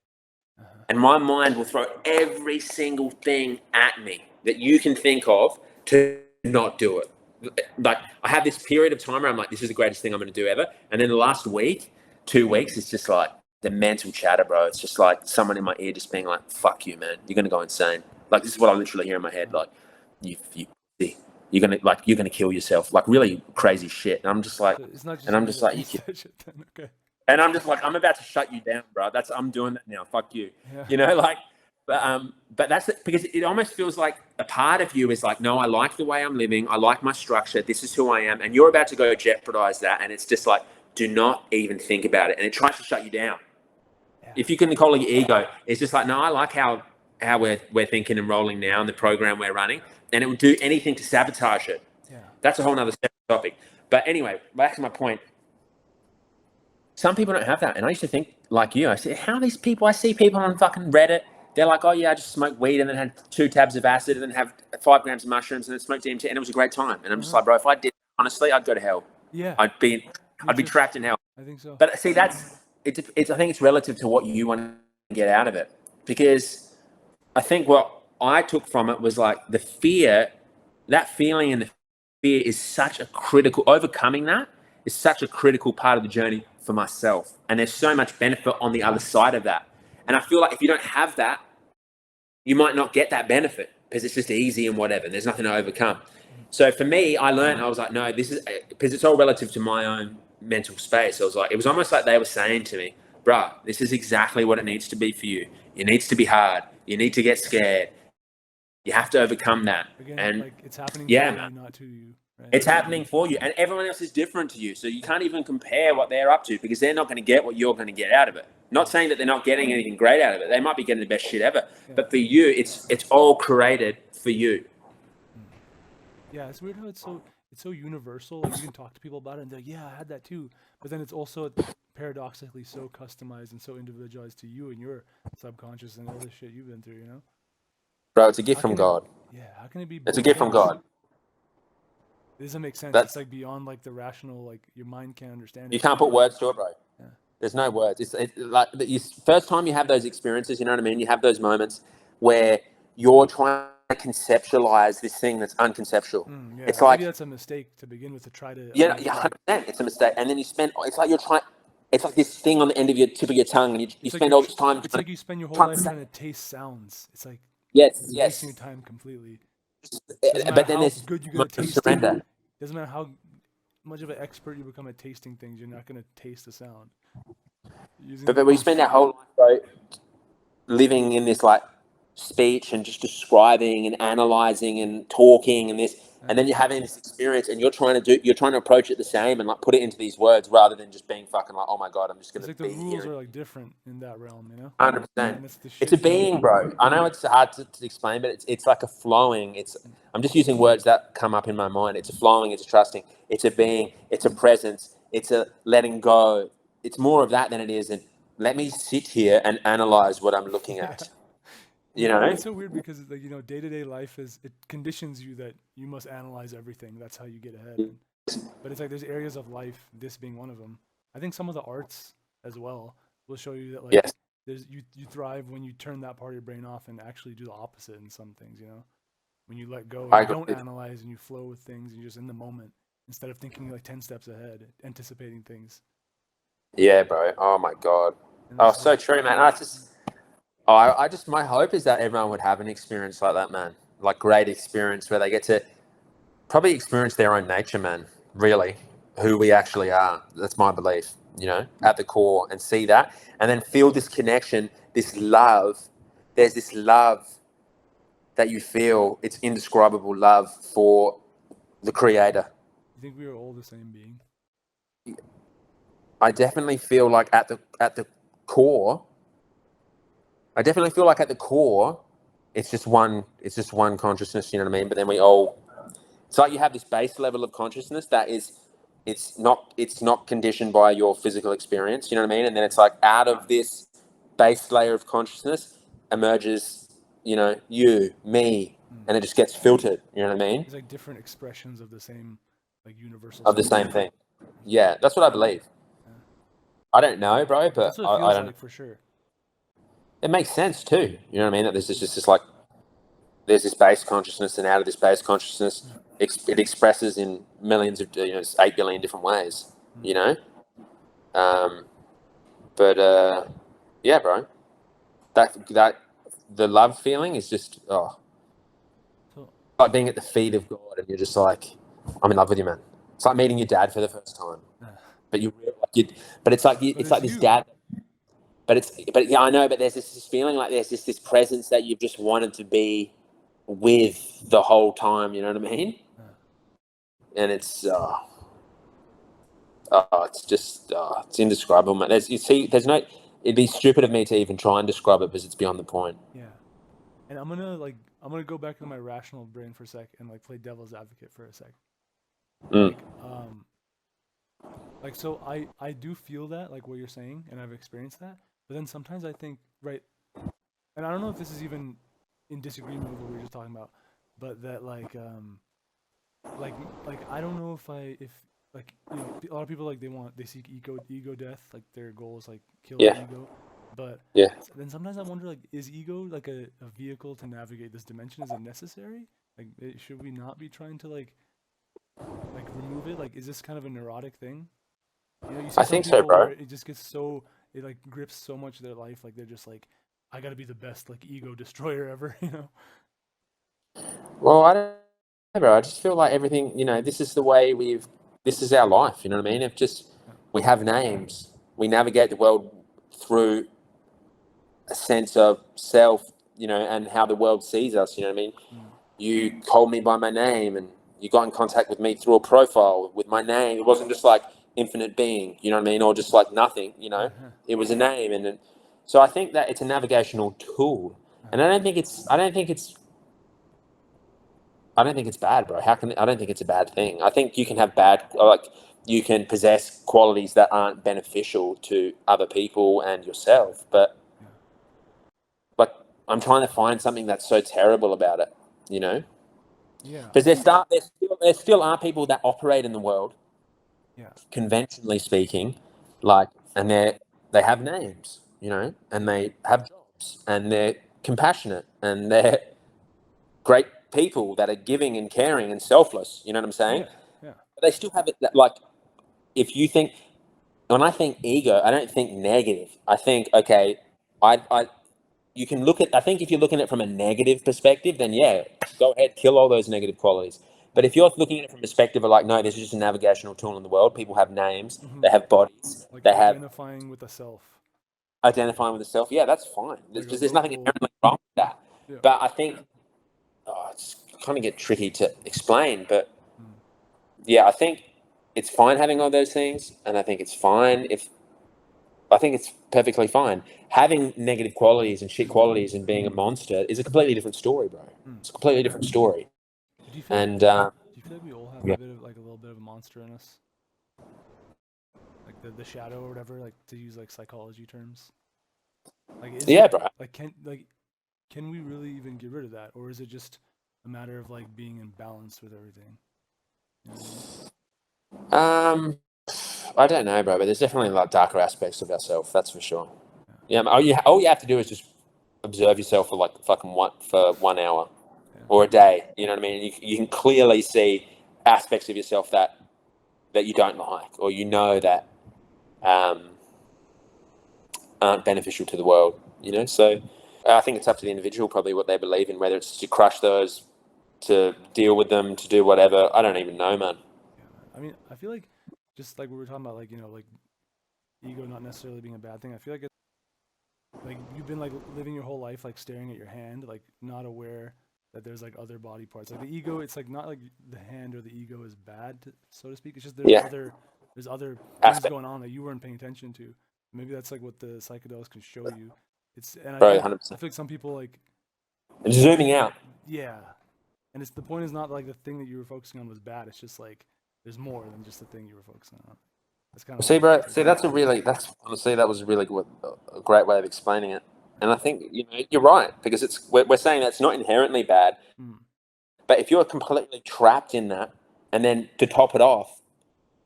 And my mind will throw every single thing at me that you can think of to not do it. Like, I have this period of time where I'm like, this is the greatest thing I'm going to do ever. And then the last week, 2 weeks, it's just like the mental chatter, bro. It's just like someone in my ear just being like, fuck you, man. You're going to go insane. Like, this is what I literally hear in my head. Like, you're gonna kill yourself, like really crazy shit. And I'm just like, and I'm just like, and I'm just like, I'm about to shut you down, bro. I'm doing that now. Fuck you. You know, like, but that's it, because it almost feels like a part of you is like, no, I like the way I'm living. I like my structure. This is who I am. And you're about to go jeopardize that. And it's just like, do not even think about it. And it tries to shut you down. If you can call it your ego, it's just like, no, I like how we're thinking and rolling now and the program we're running. And it will do anything to sabotage it. That's a whole nother topic. But anyway, back to my point. Some people don't have that. And I used to think like you. I said, how these people, I see people on fucking Reddit, they're like, oh yeah, I just smoked weed and then had 2 tabs of acid and then have 5 grams of mushrooms and then smoked DMT and it was a great time. And I'm just like, bro, if I did, honestly, I'd go to hell. Yeah. I'd be trapped in hell. I think so. But see, I think it's relative to what you want to get out of it. Because I think what I took from it was like the fear, that feeling and the fear is such a critical, overcoming that is such a critical part of the journey for myself. And there's so much benefit on the other side of that. And I feel like if you don't have that, you might not get that benefit because it's just easy and whatever. And there's nothing to overcome. So for me, I was like, no, this is, because it's all relative to my own mental space. I was like, it was almost like they were saying to me, bruh, this is exactly what it needs to be for you. It needs to be hard. You need to get scared. You have to overcome that. Again, And like it's happening yeah, for man, you, not to you. Right? it's happening for you, and everyone else is different to you. So you can't even compare what they're up to because they're not going to get what you're going to get out of it. Not saying that they're not getting anything great out of it. They might be getting the best shit ever. Yeah. But for you, it's all created for you. Yeah, it's weird how it's so universal. Like you can talk to people about it and they're like, yeah, I had that too. But then it's also paradoxically so customized and so individualized to you and your subconscious and all the shit you've been through, you know? Bro, it's a gift from God. How can it be It's a both gift from things? God. It doesn't make sense. That's, It's like beyond like the rational, like your mind can't understand it. you can't put words to it, bro. Yeah. There's no words. It's like first time you have those experiences, you know what I mean? You have those moments where you're trying to conceptualize this thing that's unconceptual. Yeah, it's like, maybe that's a mistake to begin with to try to. Yeah, 100%. It's a mistake. And then it's like you're trying, it's like this thing on the end of your tip of your tongue, and you spend all this time. It's like you spend your whole life trying to taste sounds. It's like wasting your time completely. But then there's good you're gonna taste surrender. Doesn't matter how much of an expert you become at tasting things, you're not gonna taste the sound. But we spend our whole life, bro, living in this like speech and just describing and analyzing and talking and this, and then you're having this experience and you're trying to approach it the same and like put it into these words rather than just being fucking like, oh my God, I'm just gonna like be the rules here. are like different in that realm, you know. 100%. It's a being, bro. I know it's hard to explain, but it's like a flowing. I'm just using words that come up in my mind. It's a flowing. It's a trusting. It's a being. It's a presence. It's a letting go. It's more of that than it is. And let me sit here and analyze what I'm looking at. You know, it's so weird because like day-to-day life it conditions you that you must analyze everything. That's how you get ahead. But it's like there's areas of life, this being one of them. I think some of the arts as well will show you that like there's you thrive when you turn that part of your brain off and actually do the opposite in some things. You know, when you let go, and you don't analyze and you flow with things, and you're just in the moment instead of thinking like 10 steps ahead, anticipating things. Yeah, bro. Oh my God. Oh, so true, man. I just, my hope is that everyone would have an experience like that, man. Like great experience where they get to probably experience their own nature, man. Really, who we actually are. That's my belief, at the core, and see that, and then feel this connection, this love. There's this love that you feel. It's indescribable love for the Creator. You think we are all the same being? I definitely feel like at the core. I definitely feel like at the core, it's just one consciousness, you know what I mean? But then it's like you have this base level of consciousness that it's not conditioned by your physical experience, you know what I mean? And then it's like out of this base layer of consciousness emerges, you, me, and it just gets filtered, you know what I mean? It's like different expressions of the same, like universal. Of the same thing. Yeah, that's what I believe. Yeah. I don't know, bro, but that's what it feels like for sure. It makes sense too. You know what I mean? That there's just this like, there's this base consciousness, and out of this base consciousness, it expresses in millions of, 8 billion different ways. Yeah, bro, that the love feeling is just like being at the feet of God, and you're just like, I'm in love with you, man. It's like meeting your dad for the first time, but it's like this dad. But yeah, I know. But there's this feeling like there's this presence that you've just wanted to be with the whole time. You know what I mean? And it's it's indescribable, man. It'd be stupid of me to even try and describe it because it's beyond the point. Yeah, and I'm gonna go back to my rational brain for a sec and like play devil's advocate for a sec. So I do feel that, like what you're saying, and I've experienced that. But then sometimes I think, right, and I don't know if this is even in disagreement with what we were just talking about, but that like I don't know if a lot of people they seek ego death, like their goal is like kill the ego, but then sometimes I wonder, like, is ego like a vehicle to navigate this dimension? Is it necessary? Like, should we not be trying to like remove it? Like, is this kind of a neurotic thing? You see I think so, bro. It just gets so, it like grips so much of their life, like they're just like, I gotta be the best like ego destroyer ever, Well, I don't know, bro. I just feel like everything, this is the way this is our life, you know what I mean? We have names, we navigate the world through a sense of self, you know, and how the world sees us. You know what I mean? Mm. You called me by my name, and you got in contact with me through a profile with my name. It wasn't just like infinite being, you know what I mean, or just like nothing. You know, it was a name, and so I think that it's a navigational tool, and I don't think it's bad, bro. I don't think it's a bad thing. I think you can have you can possess qualities that aren't beneficial to other people and yourself, but like I'm trying to find something that's so terrible about it, you know? Yeah. Because there still are people that operate in the world, conventionally speaking, and they have names, you know, and they have jobs, and they're compassionate, and they're great people that are giving and caring and selfless. You know what I'm saying? Yeah. But they still have it that, like, if you think, when I think ego, I don't think negative. I think, okay, you can look at, I think if you're looking at it from a negative perspective, then yeah, go ahead, kill all those negative qualities. But if you're looking at it from a perspective of like, no, this is just a navigational tool in the world. People have names, they have bodies, Like they have identifying with the self. identifying with the self. Yeah, that's fine. There's nothing inherently wrong with that. Yeah. But I think it's kind of get tricky to explain. But yeah, I think it's fine having all those things, and I think it's fine I think it's perfectly fine. Having negative qualities and shit qualities and being a monster is a completely different story, bro. It's a completely different story. Do you feel And like we all have a little bit of a monster in us? Like the shadow or whatever, like to use like psychology terms. Like bro. Like can we really even get rid of that, or is it just a matter of like being in balance with everything? You know what I mean? I don't know, bro, but there's definitely like darker aspects of ourselves. That's for sure. Yeah, all you have to do is just observe yourself for like fucking 1 hour or a day. You know what I mean? You can clearly see aspects of yourself that you don't like, or you know that aren't beneficial to the world. You know, so I think it's up to the individual probably what they believe in, whether it's to crush those, to deal with them, to do whatever. I don't even know, man. Yeah, man. I mean, I feel like just like we were talking about, like, you know, like ego not necessarily being a bad thing. I feel like it's like you've been like living your whole life like staring at your hand, like not aware that there's like other body parts. Like the ego, it's like not like the hand or the ego is bad, so to speak. It's just there's other things going on that you weren't paying attention to. Maybe that's like what the psychedelics can show you. And Bro, I 100%. feel like some people like Zooming out. yeah, and the point is not like the thing that you were focusing on was bad. It's just like there's more than just the thing you were focusing on. That's kind of See, bro. See, that's honestly that was really good, a great way of explaining it. And I think you're right, because we're saying that's not inherently bad, but if you're completely trapped in that, and then to top it off,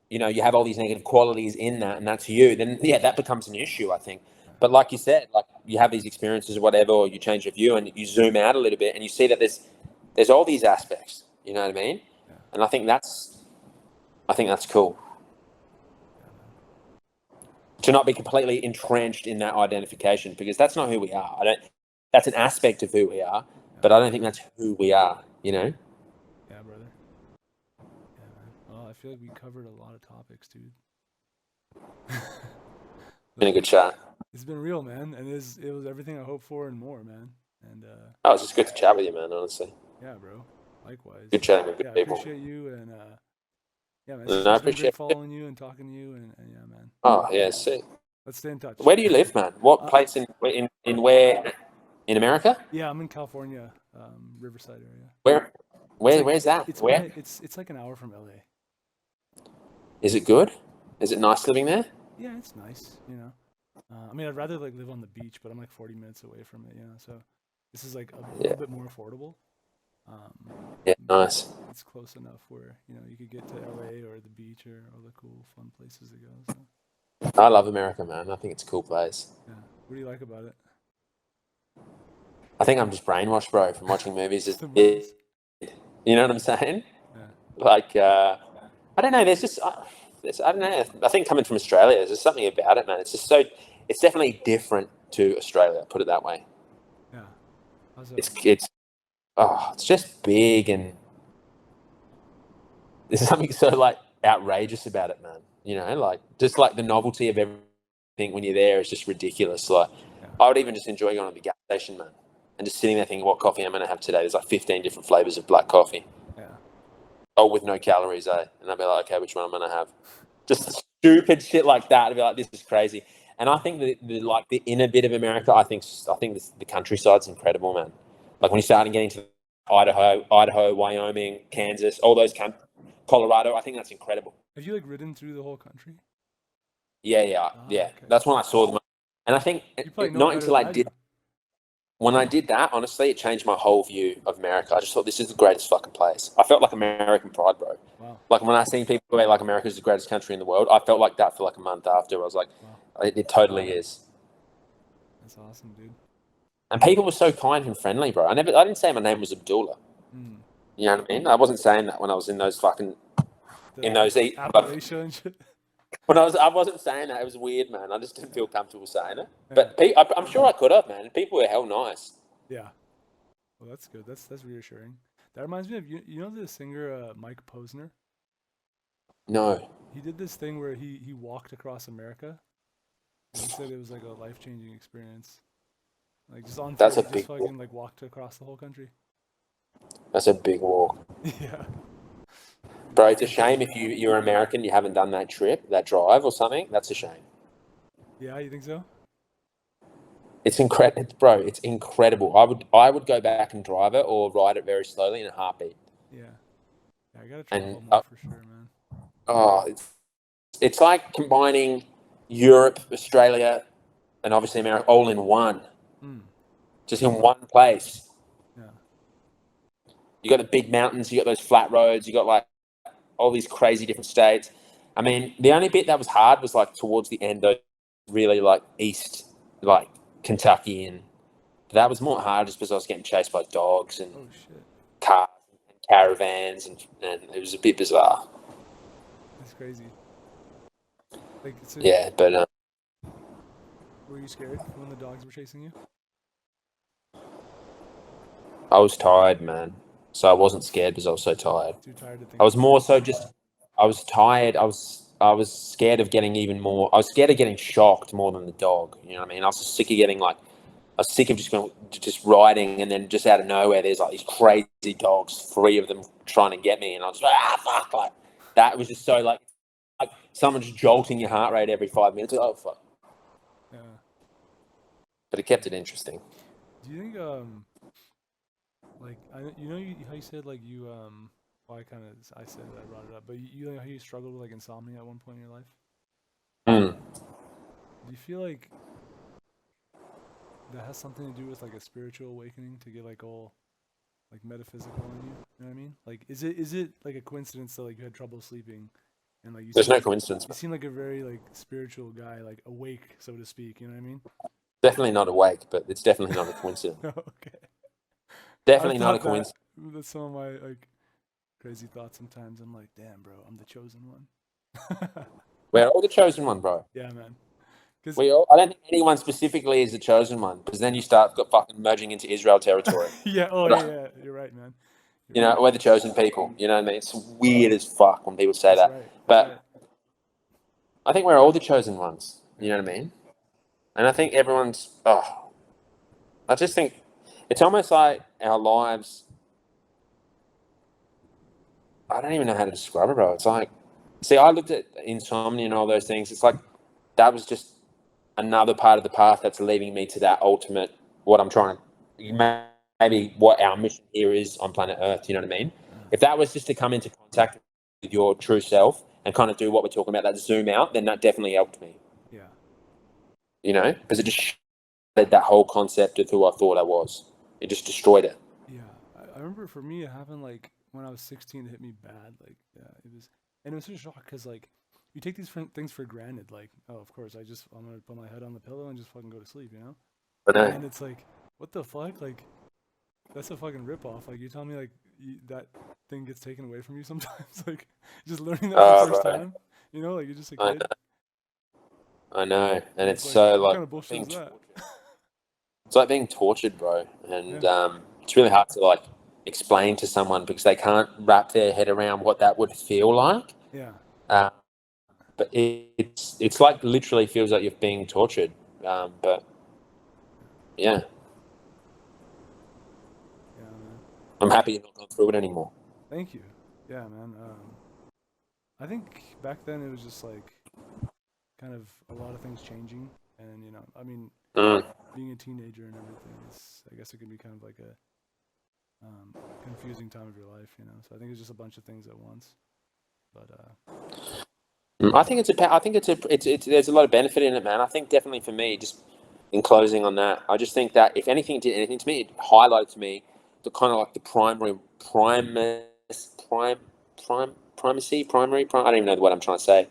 you have all these negative qualities in that, and that's you. Then yeah, that becomes an issue, I think. But like you said, like you have these experiences or whatever, or you change your view and you zoom out a little bit, and you see that there's all these aspects. You know what I mean? Yeah. And I think that's cool. To not be completely entrenched in that identification, because that's not who we are. That's an aspect of who we are, but I don't think that's who we are, Yeah, brother. Yeah, man. Well, I feel like we covered a lot of topics, dude. Been a good chat. It's been real, man, and it was everything I hoped for and more, man. And it's just good to chat with you, man, honestly. Yeah, bro. Likewise. Good chatting with good people. I appreciate you, and yeah, man. It's been great following you and talking to you, and yeah, man. Oh yeah, sick. Let's stay in touch. Where do you live, man? What place in where in America? Yeah, I'm in California, Riverside area. Where's that? Where? It's like an hour from LA. Is it good? Is it nice living there? Yeah, it's nice. I mean, I'd rather like live on the beach, but I'm like 40 minutes away from it. So this is like a little bit more affordable. Yeah, nice. It's close enough where you could get to LA or the beach or all the cool, fun places to go. So. I love America, man. I think it's a cool place. Yeah. What do you like about it? I think I'm just brainwashed, bro, from watching movies. You know what I'm saying? Yeah. Like, I don't know. There's just, I don't know. I think coming from Australia, there's just something about it, man. It's just so, it's definitely different to Australia. Put it that way. Yeah. It's just big, and there's something so like outrageous about it, man. Like just like the novelty of everything when you're there is just ridiculous. Like I would even just enjoy going to the gas station, man. and just sitting there thinking, what coffee I'm going to have today? There's like 15 different flavors of black coffee. Yeah. Oh, with no calories, eh? And I'd be like, okay, which one I'm going to have? Just stupid shit like that. I'd be like, this is crazy. And I think the inner bit of America, I think the countryside's incredible, man. Like when you start getting to Idaho, Wyoming, Kansas, all those Colorado, I think that's incredible. Have you like ridden through the whole country? Yeah. Okay. That's when I saw them. And I think not until I did. When I did that, honestly, it changed my whole view of America. I just thought this is the greatest fucking place. I felt like American pride, bro. Wow. Like when I seen people go like America's the greatest country in the world, I felt like that for like a month after. I was like, wow. It totally is. That's awesome, dude. And people were so kind and friendly, bro. I didn't say my name was Abdullah. You know what I mean? I wasn't saying that when I was in those fucking Appalachia and shit. I wasn't saying that. It was weird, man. I just didn't feel comfortable saying it. Yeah. But I'm sure I could have, man. People were hell nice. Yeah. Well, that's good. That's reassuring. That reminds me of you know the singer Mike Posner? No. He did this thing where he walked across America. And he said it was like a life-changing experience. Like just on foot, just fucking like walked across the whole country. That's a big walk. Yeah. Bro, it's a shame if you're American, you haven't done that trip, that drive or something. That's a shame. Yeah, you think so? It's incredible, bro. It's incredible. I would go back and drive it or ride it very slowly in a heartbeat. Yeah, I gotta try it more for sure, man. Oh, it's like combining Europe, Australia, and obviously America all in one. Just in one place. Yeah. You got the big mountains. You got those flat roads. You got like all these crazy different states. I mean, the only bit that was hard was like towards the end, though, really like east, like Kentucky, and that was more hard just because I was getting chased by dogs and cars and caravans, and it was a bit bizarre. That's crazy. Like, yeah, but were you scared when the dogs were chasing you? I was tired, man. So I wasn't scared because I was so tired. Too tired to think. I was more so just, I was tired. I was scared of getting even more. I was scared of getting shocked more than the dog. You know what I mean? I was sick of getting I was sick of just riding, and then just out of nowhere, there's like these crazy dogs, 3 of them trying to get me, and I was like, fuck! Like that was just so like someone just jolting your heart rate every 5 minutes. Oh fuck! Yeah. But it kept it interesting. Do you think like you know how you said like you well I said that I brought it up, but you know how you struggled with like insomnia at one point in your life? Do you feel like that has something to do with like a spiritual awakening to get like all like metaphysical in you? You know what I mean? Like is it like a coincidence that like you had trouble sleeping and like you There's no coincidence. You seem like a very like spiritual guy, like awake, so to speak, you know what I mean? Definitely not awake, but it's definitely not a coincidence. Okay. Definitely not a coincidence. That's some of my like crazy thoughts sometimes. I'm like, damn, bro, I'm the chosen one. We're all the chosen one, bro. Yeah, man. I don't think anyone specifically is the chosen one, because then you start fucking merging into Israel territory. Yeah. Oh, yeah. You're right, man. We're the chosen people. You know what I mean? It's weird as fuck when people say that. Right. But I think we're all the chosen ones. You know what I mean? And I think everyone's. I just think it's almost like our lives. I don't even know how to describe it, bro. It's like, see, I looked at insomnia and all those things. It's like that was just another part of the path that's leading me to that ultimate, what I'm trying to, maybe what our mission here is on planet Earth. You know what I mean? If that was just to come into contact with your true self and kind of do what we're talking about, that zoom out, then that definitely helped me. Yeah. You know, because it just shattered that whole concept of who I thought I was. It just destroyed it. Yeah. I remember for me, it happened like when I was 16, it hit me bad. Like, yeah, it was such a shock because like, you take these things for granted, like, oh, of course, I'm gonna put my head on the pillow and just fucking go to sleep, you know? And it's like, what the fuck? Like, that's a fucking ripoff. Like, you tell me, like, that thing gets taken away from you sometimes. Like, just learning that for the first time, you know? Like, you're just a kid. I know. And it's like, so, what like, kind of bullshit is that? It's like being tortured, bro. And it's really hard to, like, explain to someone because they can't wrap their head around what that would feel like. Yeah. But it's like literally feels like you're being tortured. But yeah. happy you're not going through it anymore. Thank you. Yeah, man. I think back then it was just like kind of a lot of things changing, and I mean, being a teenager and everything is, I guess it can be kind of like a confusing time of your life, So I think it's just a bunch of things at once. But I think it's there's a lot of benefit in it, man. I think definitely for me, just in closing on that, I just think that if anything did anything to me, it highlighted to me the kind of like the primacy, I don't even know what I'm trying to say.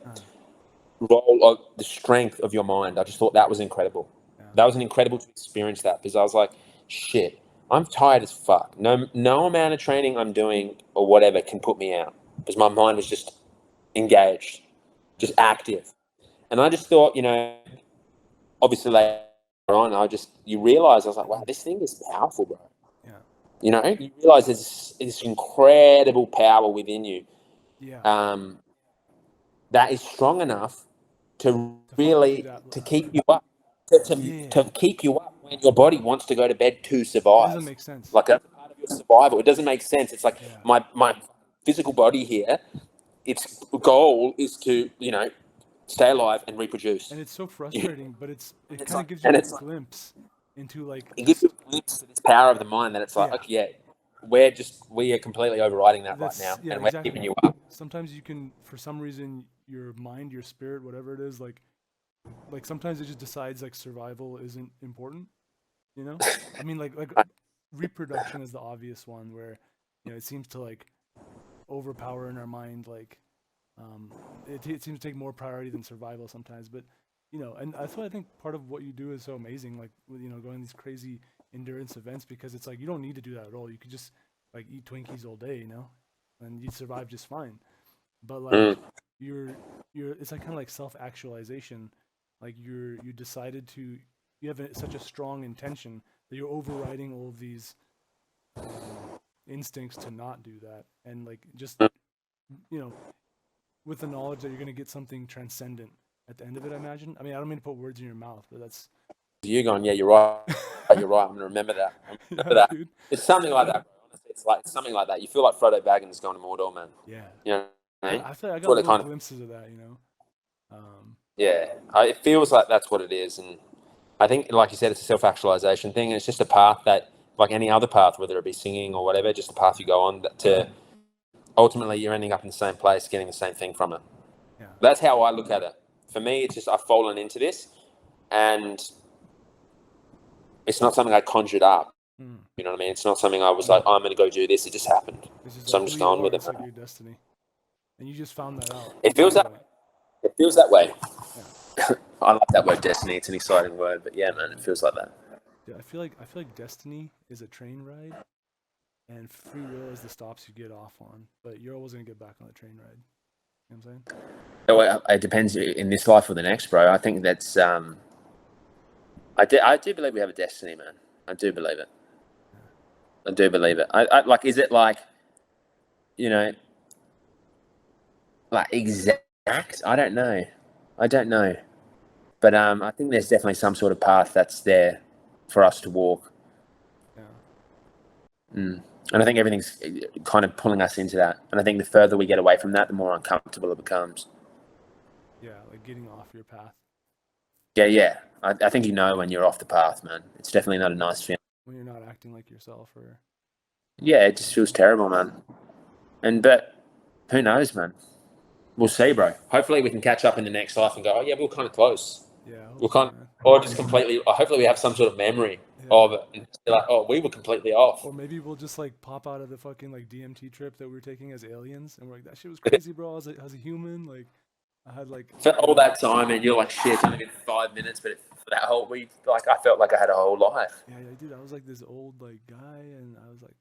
Role of the strength of your mind. I just thought that was incredible. Yeah. That was an incredible to experience that, because I was like, shit, I'm tired as fuck. No amount of training I'm doing or whatever can put me out, because my mind was just engaged, just active. And I just thought, obviously later on, you realize, I was like, wow, this thing is powerful, bro. Yeah. You realize there's this incredible power within you. Yeah. That is strong enough to really to keep you up, to keep you up when your body wants to go to bed to survive. It doesn't make sense. Like that's part of your survival. It doesn't make sense. It's like my physical body here, its goal is to stay alive and reproduce. And it's so frustrating, but it kind of gives you a glimpse into like it gives you a glimpse of this power of the mind that it's like, okay, we are completely overriding that right now, and we're keeping you up. Sometimes you can, for some reason, your mind, your spirit, whatever it is, like sometimes it just decides like survival isn't important, I mean, like reproduction is the obvious one where it seems to like overpower in our mind, like it seems to take more priority than survival sometimes. But and that's why I think part of what you do is so amazing, like going these crazy endurance events, because it's like you don't need to do that at all. You could just like eat Twinkies all day, and you'd survive just fine. But like you're it's like kind of like self-actualization. Like you decided to, you have such a strong intention that you're overriding all of these instincts to not do that, and like just with the knowledge that you're going to get something transcendent at the end of it, I imagine. I mean, I don't mean to put words in your mouth, but that's you going, yeah, you're right. You're right. I'm gonna remember that. That. Dude. It's something like that, bro. Honestly, it's something like that. You feel like Frodo Baggins going to Mordor, man. Yeah. I feel like I got little glimpses of that, it feels like that's what it is, and I think, like you said, it's a self-actualization thing, and it's just a path that, like any other path, whether it be singing or whatever, just a path you go on to ultimately you're ending up in the same place, getting the same thing from it. Yeah. That's how I look at it. For me, it's just I've fallen into this, and it's not something I conjured up. You know what I mean? It's not something I was like, I'm going to go do this. It just happened. So I'm just going with it. It's like your destiny, and you just found that out. It feels that way. It feels that way. Yeah. I like that word, destiny. It's an exciting word, but yeah, man, it feels like that. Yeah, I feel like destiny is a train ride, and free will is the stops you get off on. But you're always going to get back on the train ride. You know what I'm saying? It depends in this life or the next, bro. I think that's I do believe we have a destiny, man. I do believe it. I do believe it. I like, is it like, like exact? I don't know. But I think there's definitely some sort of path that's there for us to walk. Yeah. And I think everything's kind of pulling us into that. And I think the further we get away from that, the more uncomfortable it becomes. Yeah, like getting off your path. Yeah. I think when you're off the path, man. It's definitely not a nice feeling. When you're not acting like yourself, or... Yeah, it just feels terrible, man. But who knows, man? We'll see, bro. Hopefully we can catch up in the next life and go, oh, yeah, we're kind of close. Yeah. We're kind of, or just completely, hopefully we have some sort of memory of it. And like, oh, we were completely off. Or maybe we'll just like pop out of the fucking like DMT trip that we were taking as aliens, and we're like, that shit was crazy, bro. I was a human. Like, I had like... For all that time, and you're like, shit, it's only been 5 minutes, but for that whole week, like, I felt like I had a whole life. Yeah, dude, I was like this old like guy, and I was like,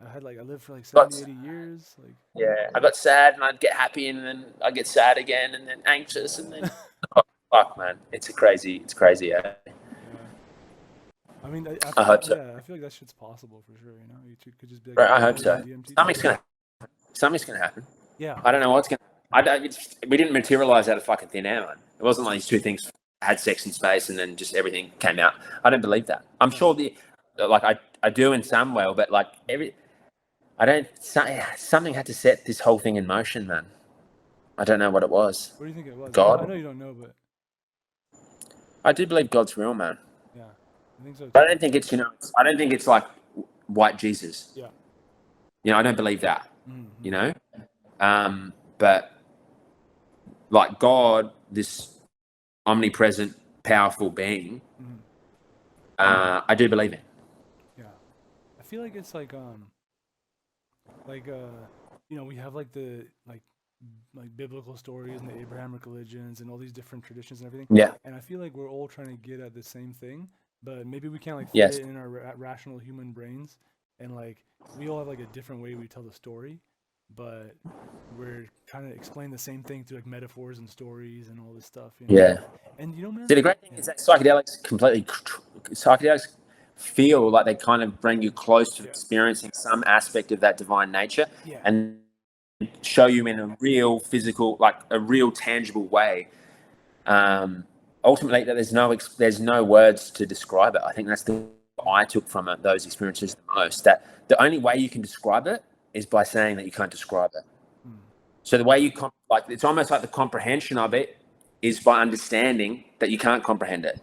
I lived for like 70, 80 years. Like, yeah, I got sad, and I'd get happy, and then I'd get sad again, and then anxious, and then oh, fuck, man, it's crazy. Yeah. I mean, I hope so. Yeah, I feel like that shit's possible for sure. You could just be like, right, I hope so. Something's gonna happen. Yeah. I don't know what's gonna. We didn't materialize out of fucking thin air, man. It wasn't like these two things had sex in space and then just everything came out. I don't believe that. I'm sure I do in some way, but like something had to set this whole thing in motion, man. I don't know what it was. What do you think it was? God? I know you don't know, but I do believe God's real, man. yeah, I think so too. But I don't think it's, I don't think it's like white Jesus. Yeah. I don't believe that, Mm-hmm. But like God, this omnipresent, powerful being, Mm-hmm. I do believe in. Yeah. I feel like it's like we have like the like biblical stories and the Abrahamic religions and all these different traditions and everything. Yeah. And I feel like we're all trying to get at the same thing, but maybe we can't like fit Yes. it in our rational human brains. And like we all have like a different way we tell the story, but we're trying to explain the same thing through like metaphors and stories and all this stuff. Yeah. And man. See, the great thing is that psychedelics feel like they kind of bring you close to experiencing some aspect of that divine nature, and show you in a real physical, like a real tangible way. Ultimately, that there's no words to describe it. I think that's the I took from it, those experiences the most. That the only way you can describe it is by saying that you can't describe it. So the way it's almost like the comprehension of it is by understanding that you can't comprehend it.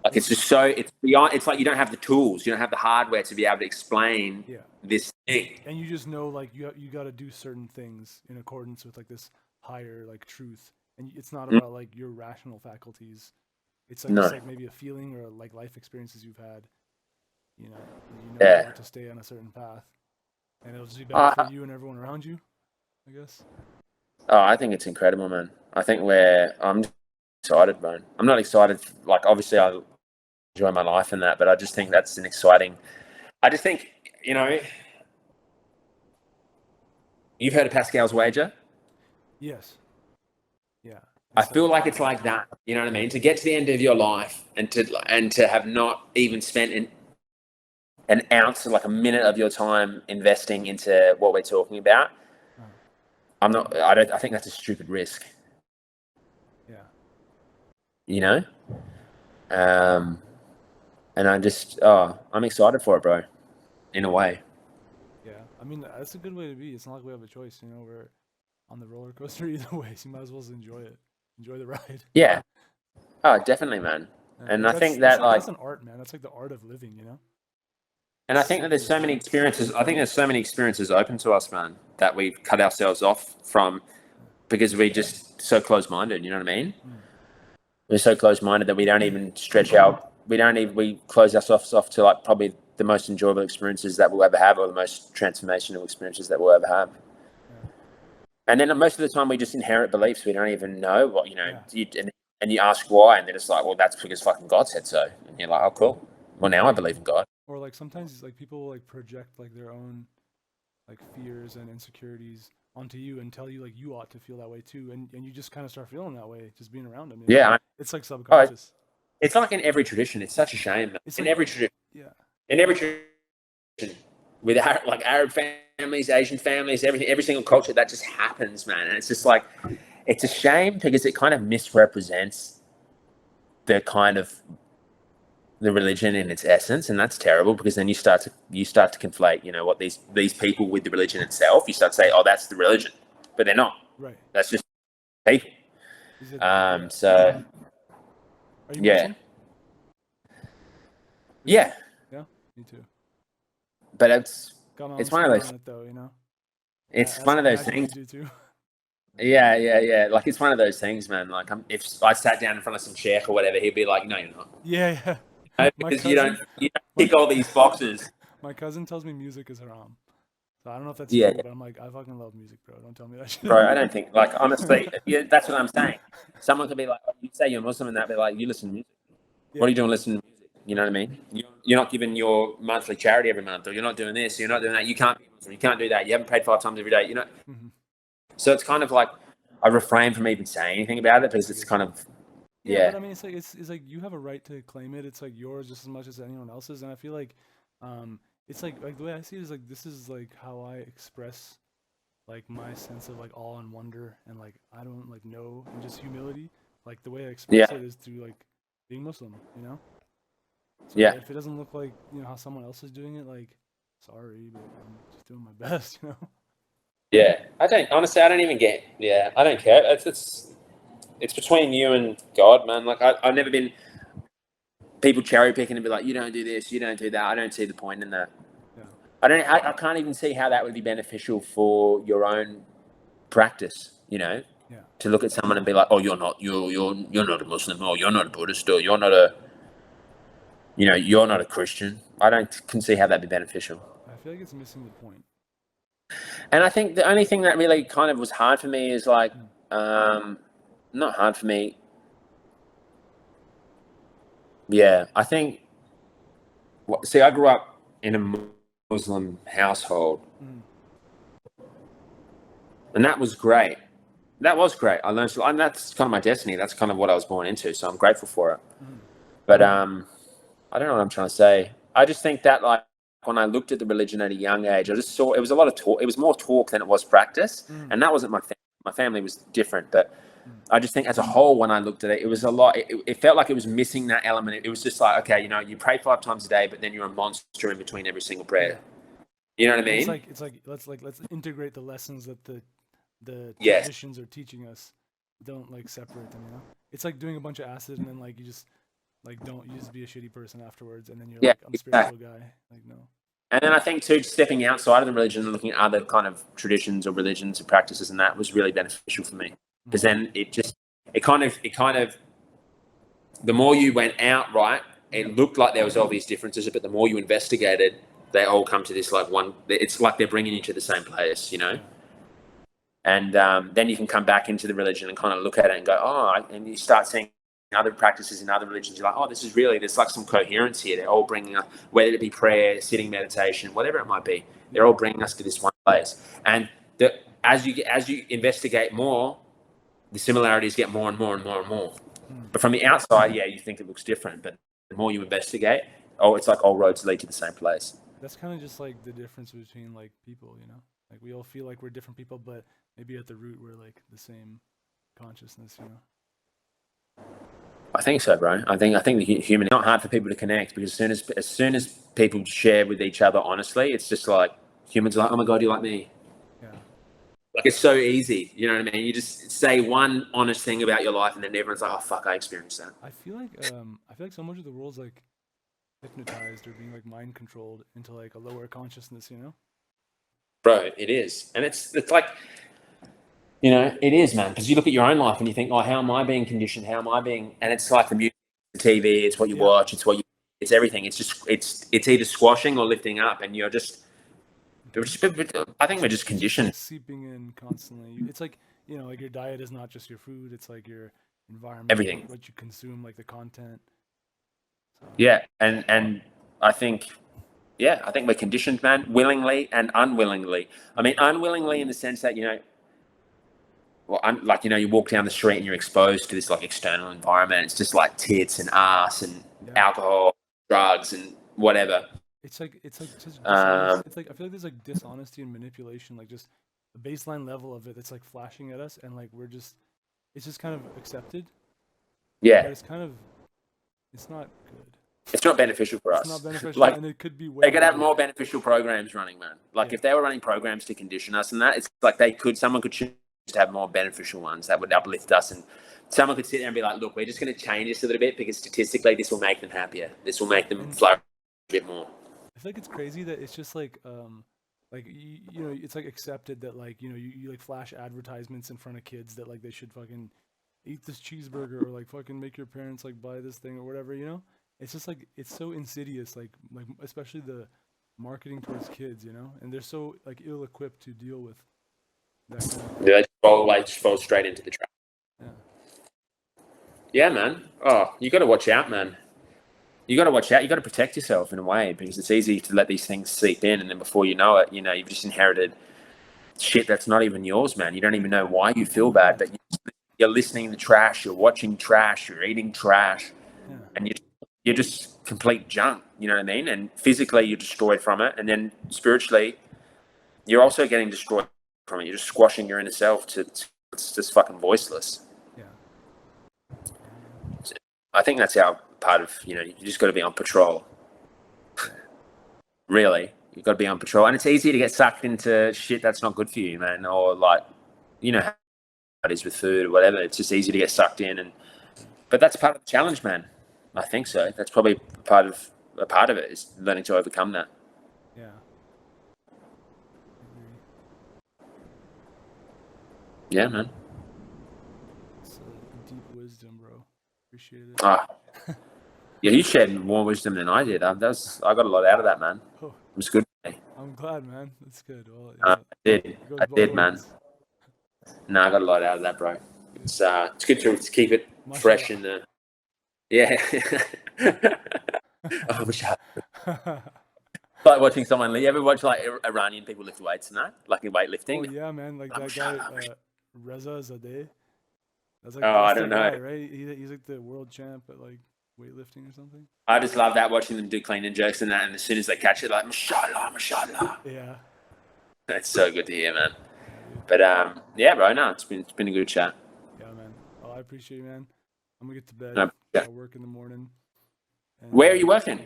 Like it's just it's beyond. It's like you don't have the tools, you don't have the hardware to be able to explain this thing. And you just know like you got to do certain things in accordance with like this higher like truth, and it's not about like your rational faculties. It's like just like maybe a feeling or like life experiences you've had. You know to stay on a certain path, and it'll just be better for you and everyone around you, I guess. Oh, I think it's incredible, man. I think I'm excited, man. I'm not excited. Like, obviously, I enjoy my life and that, but I just think that's an exciting. I just think, you've heard of Pascal's wager? Yes. Yeah. I feel like it's like that. You know what I mean? To get to the end of your life and to have not even spent an ounce, like a minute of your time investing into what we're talking about. I think that's a stupid risk. Yeah. And I'm excited for it, bro. In a way. Yeah. I mean, that's a good way to be. It's not like we have a choice, we're on the roller coaster either way, so you might as well enjoy it. Enjoy the ride. Yeah. Oh, definitely, man. And I think that's an art, man. That's like the art of living, And I think that there's so many experiences. I think there's so many experiences open to us, man, that we've cut ourselves off from because we're just so close-minded. You know what I mean? We're so close-minded that we don't even stretch out. We close ourselves off to like probably the most enjoyable experiences that we'll ever have, or the most transformational experiences that we'll ever have. And then most of the time we just inherit beliefs we don't even know what and you ask why, and they're just like, well, that's because fucking God said so. And you're like, oh, cool. Well, now I believe in God. Or like sometimes like people will like project like their own like fears and insecurities onto you and tell you like you ought to feel that way too, and you just kind of start feeling that way just being around them. It's like subconscious. It's like in every tradition. It's such a shame. It's in every tradition. Yeah. In every tradition, with like Arab families, Asian families, every single culture, that just happens, man. And it's just like, it's a shame because it kind of misrepresents the religion in its essence, and that's terrible because then you start to conflate, what these people with the religion itself. You start to say, oh, that's the religion, but they're not. Right. That's just people. So. Are you Muslim? Yeah. Yeah, me too. But it's one of those. It's one of those things. Yeah. Like, it's one of those things, man. Like, if I sat down in front of some sheikh or whatever, he'd be like, "No, you're not." Yeah. Because you don't tick all these boxes. My cousin tells me music is haram. So I don't know if that's true, but I'm like, I fucking love music, bro. Don't tell me that shit. Bro, I don't think, like, honestly, that's what I'm saying. Someone could be like, you say you're Muslim and that, be like, you listen to music. What are you doing listening to music? You know what I mean? You're not giving your monthly charity every month, or you're not doing this, you're not doing that. You can't be Muslim. You can't do that. You haven't prayed 5 times every day. So it's kind of like I refrain from even saying anything about it because it's kind of But I mean, it's like you have a right to claim it. It's like yours just as much as anyone else's, and I feel like it's like the way I see it is like this is like how I express like my sense of like awe and wonder and like I don't like know and just humility. Like the way I express it is through like being Muslim, So if it doesn't look like how someone else is doing it, like sorry, but I'm just doing my best, you know. Yeah, I don't even get. Yeah, I don't care. It's between you and God, man. Like I've never been people cherry picking and be like, you don't do this, you don't do that. I don't see the point in that. Yeah. I can't even see how that would be beneficial for your own practice. Yeah. To look at someone and be like, oh, you're not a Muslim, or you're not a Buddhist, or you're not a Christian. I don't can see how that'd be beneficial. I feel like it's missing the point. And I think the only thing that really kind of was hard for me is like, Mm. not hard for me. Yeah, I think. See, I grew up in a Muslim household, Mm. and that was great. That was great. I learned, and that's kind of my destiny. That's kind of what I was born into. So I'm grateful for it. Mm. But I don't know what I'm trying to say. I just think that like when I looked at the religion at a young age, I just saw it was a lot of talk. It was more talk than it was practice, Mm. and that wasn't my family. My family was different, but Mm. I just think as a whole, when I looked at it, it was a lot. It felt like it was missing that element. It was just like, okay, you pray 5 times a day, but then you're a monster in between every single prayer. Yeah. You know what I And mean? it's like let's integrate the lessons that the Yes. traditions are teaching us. Don't like separate them, you know. It's like doing a bunch of acid and then like you just like don't you just be a shitty person afterwards and then you're Yeah. like I'm a spiritual guy. Like no. And then I think too, stepping outside of the religion and looking at other kind of traditions or religions and practices, and that was really beneficial for me because then it kind of the more you went out, right, it looked like there was obvious differences, but the more you investigated, they all come to this like one. It's like they're bringing you to the same place, Yeah. And then you can come back into the religion and kind of look at it and go, and you start seeing other practices in other religions. You're like, oh, there's like some coherence here. They're all bringing us, whether it be prayer, sitting meditation, whatever it might be, they're all bringing us to this one place. And as you investigate more, the similarities get more and more and more and more. Mm. But from the outside, yeah, you think it looks different. But the more you investigate, it's like all roads lead to the same place. That's kind of just like the difference between like people, you know. Like we all feel like we're different people, but maybe at the root we're like the same consciousness, you know. I think so, bro. I think the human. It's not hard for people to connect because as soon as people share with each other honestly, it's just like humans are like, oh my god, you like me. Yeah. Like it's so easy, you know what I mean? You just say one honest thing about your life, and then everyone's like, oh fuck, I experienced that. I feel like so much of the world's like hypnotized or being like mind controlled into like a lower consciousness, you know? Bro, it is, and it's like. It is, man, because you look at your own life and you think, oh, how am I being conditioned? How am I being? And it's like the music, the TV, it's what you watch, it's everything. It's just, it's either squashing or lifting up, and I think we're just conditioned. It's seeping in constantly. It's like, like your diet is not just your food, it's like your environment, Everything. what you consume, like the content. So. Yeah, and I think we're conditioned, man, willingly and unwillingly. I mean, unwillingly in the sense that, you walk down the street and you're exposed to this like external environment. It's just like tits and ass and alcohol, drugs and whatever. It's like just it's like I feel like there's like dishonesty and manipulation, like just the baseline level of it. It's like flashing at us, and like it's just kind of accepted. Yeah, but it's not good. It's not beneficial for us. It's not beneficial, like, and it could be. They could have more beneficial programs running, man. Like if they were running programs to condition us and that, it's like someone could choose to have more beneficial ones that would uplift us, and someone could sit there and be like, look, we're just going to change this a little bit because statistically this will make them happier. This will make them flourish a bit more. I feel like it's crazy that it's just like it's like accepted that like you like flash advertisements in front of kids that like they should fucking eat this cheeseburger or like fucking make your parents like buy this thing or whatever, It's just like it's so insidious, like especially the marketing towards kids, and they're so like ill-equipped to deal with that kind of thing. They just fall straight into the trap. Yeah, man. Oh, you got to watch out, man. You got to watch out. You got to protect yourself in a way because it's easy to let these things seep in, and then before you know it, you've just inherited shit that's not even yours, man. You don't even know why you feel bad, but you're listening to trash, you're watching trash, you're eating trash, and you're just complete junk. You know what I mean? And physically, you're destroyed from it, and then spiritually, you're also getting destroyed from it. You're just squashing your inner self to it's just fucking voiceless. Yeah. So I think that's our part of, you just got to be on patrol. Really, You've got to be on patrol. And it's easy to get sucked into shit that's not good for you, man. Or like, you know how it is with food or whatever. It's just easy to get sucked in. But that's part of the challenge, man. I think so. That's probably a part of it is learning to overcome that. Yeah. Yeah, man. It's deep wisdom, bro. Appreciate it. Yeah, you shared more wisdom than I did. I got a lot out of that, man. Oh, It was good for me. I'm glad, man. That's good. Well, I did. it goes I both did, man. ways. No, I got a lot out of that, bro. It's good to keep it fresh in the. Yeah. Oh, like watching someone. You ever watch like Iranian people lift weights and that, like in weightlifting? Oh yeah, man. Like that guy, Reza Zadeh. That's like, I that's don't the know. guy, right? He's like the world champ at like weightlifting or something. I just love that, watching them do clean and jerks and that, and as soon as they catch it, like mashallah, mashallah. Yeah. That's so good to hear, man. But yeah, bro. No, it's been a good chat. Yeah, man. Oh, I appreciate you, man. I'm gonna get to bed. No, yeah. I work in the morning. And, Where are you working?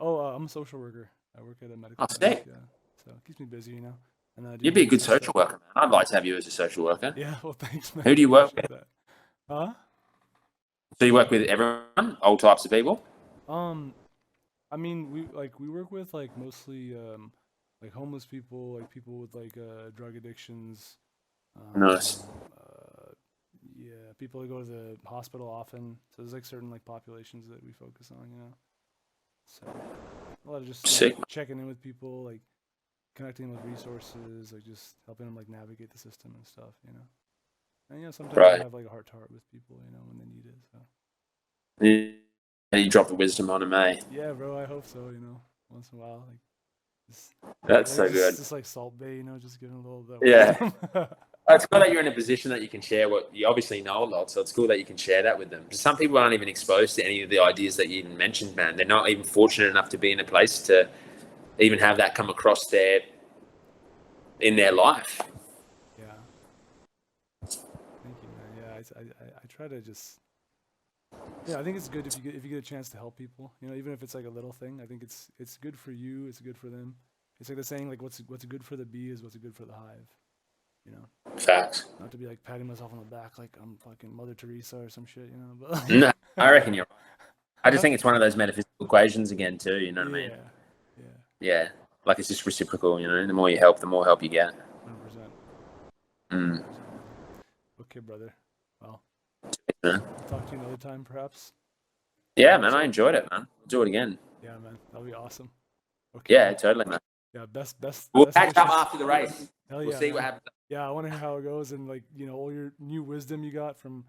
Oh, I'm a social worker. I work at a medical. Oh, sick. Yeah, so it keeps me busy, you know. And You'd be a good social worker, man. I'd like to have you as a social worker. Yeah. Well, thanks, man. Who do you work with? That. Huh? So you work with everyone, all types of people? I mean, we work with like mostly like homeless people, like people with like drug addictions. Nice. Yeah, people that go to the hospital often. So there's like certain like populations that we focus on, you know. So a lot of just Sick. checking in with people, like connecting them with resources, like just helping them like navigate the system and stuff, you know. And you know, sometimes I have like a heart to heart with people, you know, when they need it. So. Yeah, you drop the wisdom on them, eh? Yeah, bro. I hope so. You know, once in a while, like. That's so good. Just like Salt Bay, you know, just giving a little bit. Yeah. It's cool that you're in a position that you can share what you obviously know a lot. So it's cool that you can share that with them. Some people aren't even exposed to any of the ideas that you even mentioned, man. They're not even fortunate enough to be in a place to even have that come across in their life. Yeah. Thank you, man. Yeah, I try to just. Yeah, I think it's good if you get a chance to help people. You know, even if it's like a little thing. I think it's good for you. It's good for them. It's like the saying, like what's good for the bee is what's good for the hive. You know. Facts. Not to be like patting myself on the back like I'm fucking Mother Teresa or some shit. You know. But No, I reckon you're right. I just think it's one of those metaphysical equations again too. You know what I mean? Yeah. Yeah. Like it's just reciprocal. You know, the more you help, the more help you get. 100%. Okay, brother. Well. Yeah. Talk to you another time, perhaps. Yeah, man, I enjoyed it, man. We'll do it again. Yeah, man, that'll be awesome. Okay. Yeah, totally, man. Yeah, best. We'll best catch up wishes. after the race. Hell yeah, we'll see man. what happens. Yeah, I want to hear how it goes and like you know all your new wisdom you got from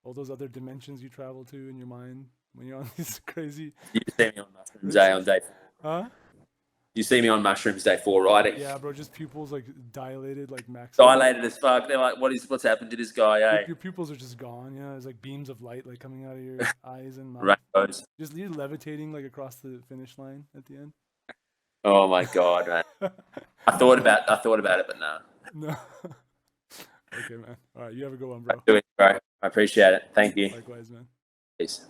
all those other dimensions you travel to in your mind when you're on these crazy. You see me on mushrooms day on day. Huh? You see me on mushrooms day 4 riding. Yeah, bro, just pupils like dilated, like max. Dilated as fuck. They're like, what's happened to this guy, eh? Your pupils are just gone. You know, there's like beams of light like coming out of your eyes and mouth. Rainbows. Just you're levitating like across the finish line at the end. Oh my god, man. I thought about it, but no. No. Okay, man. All right, you have a good one, bro. Do it, bro. I appreciate it. Thank you. Likewise, man. Peace.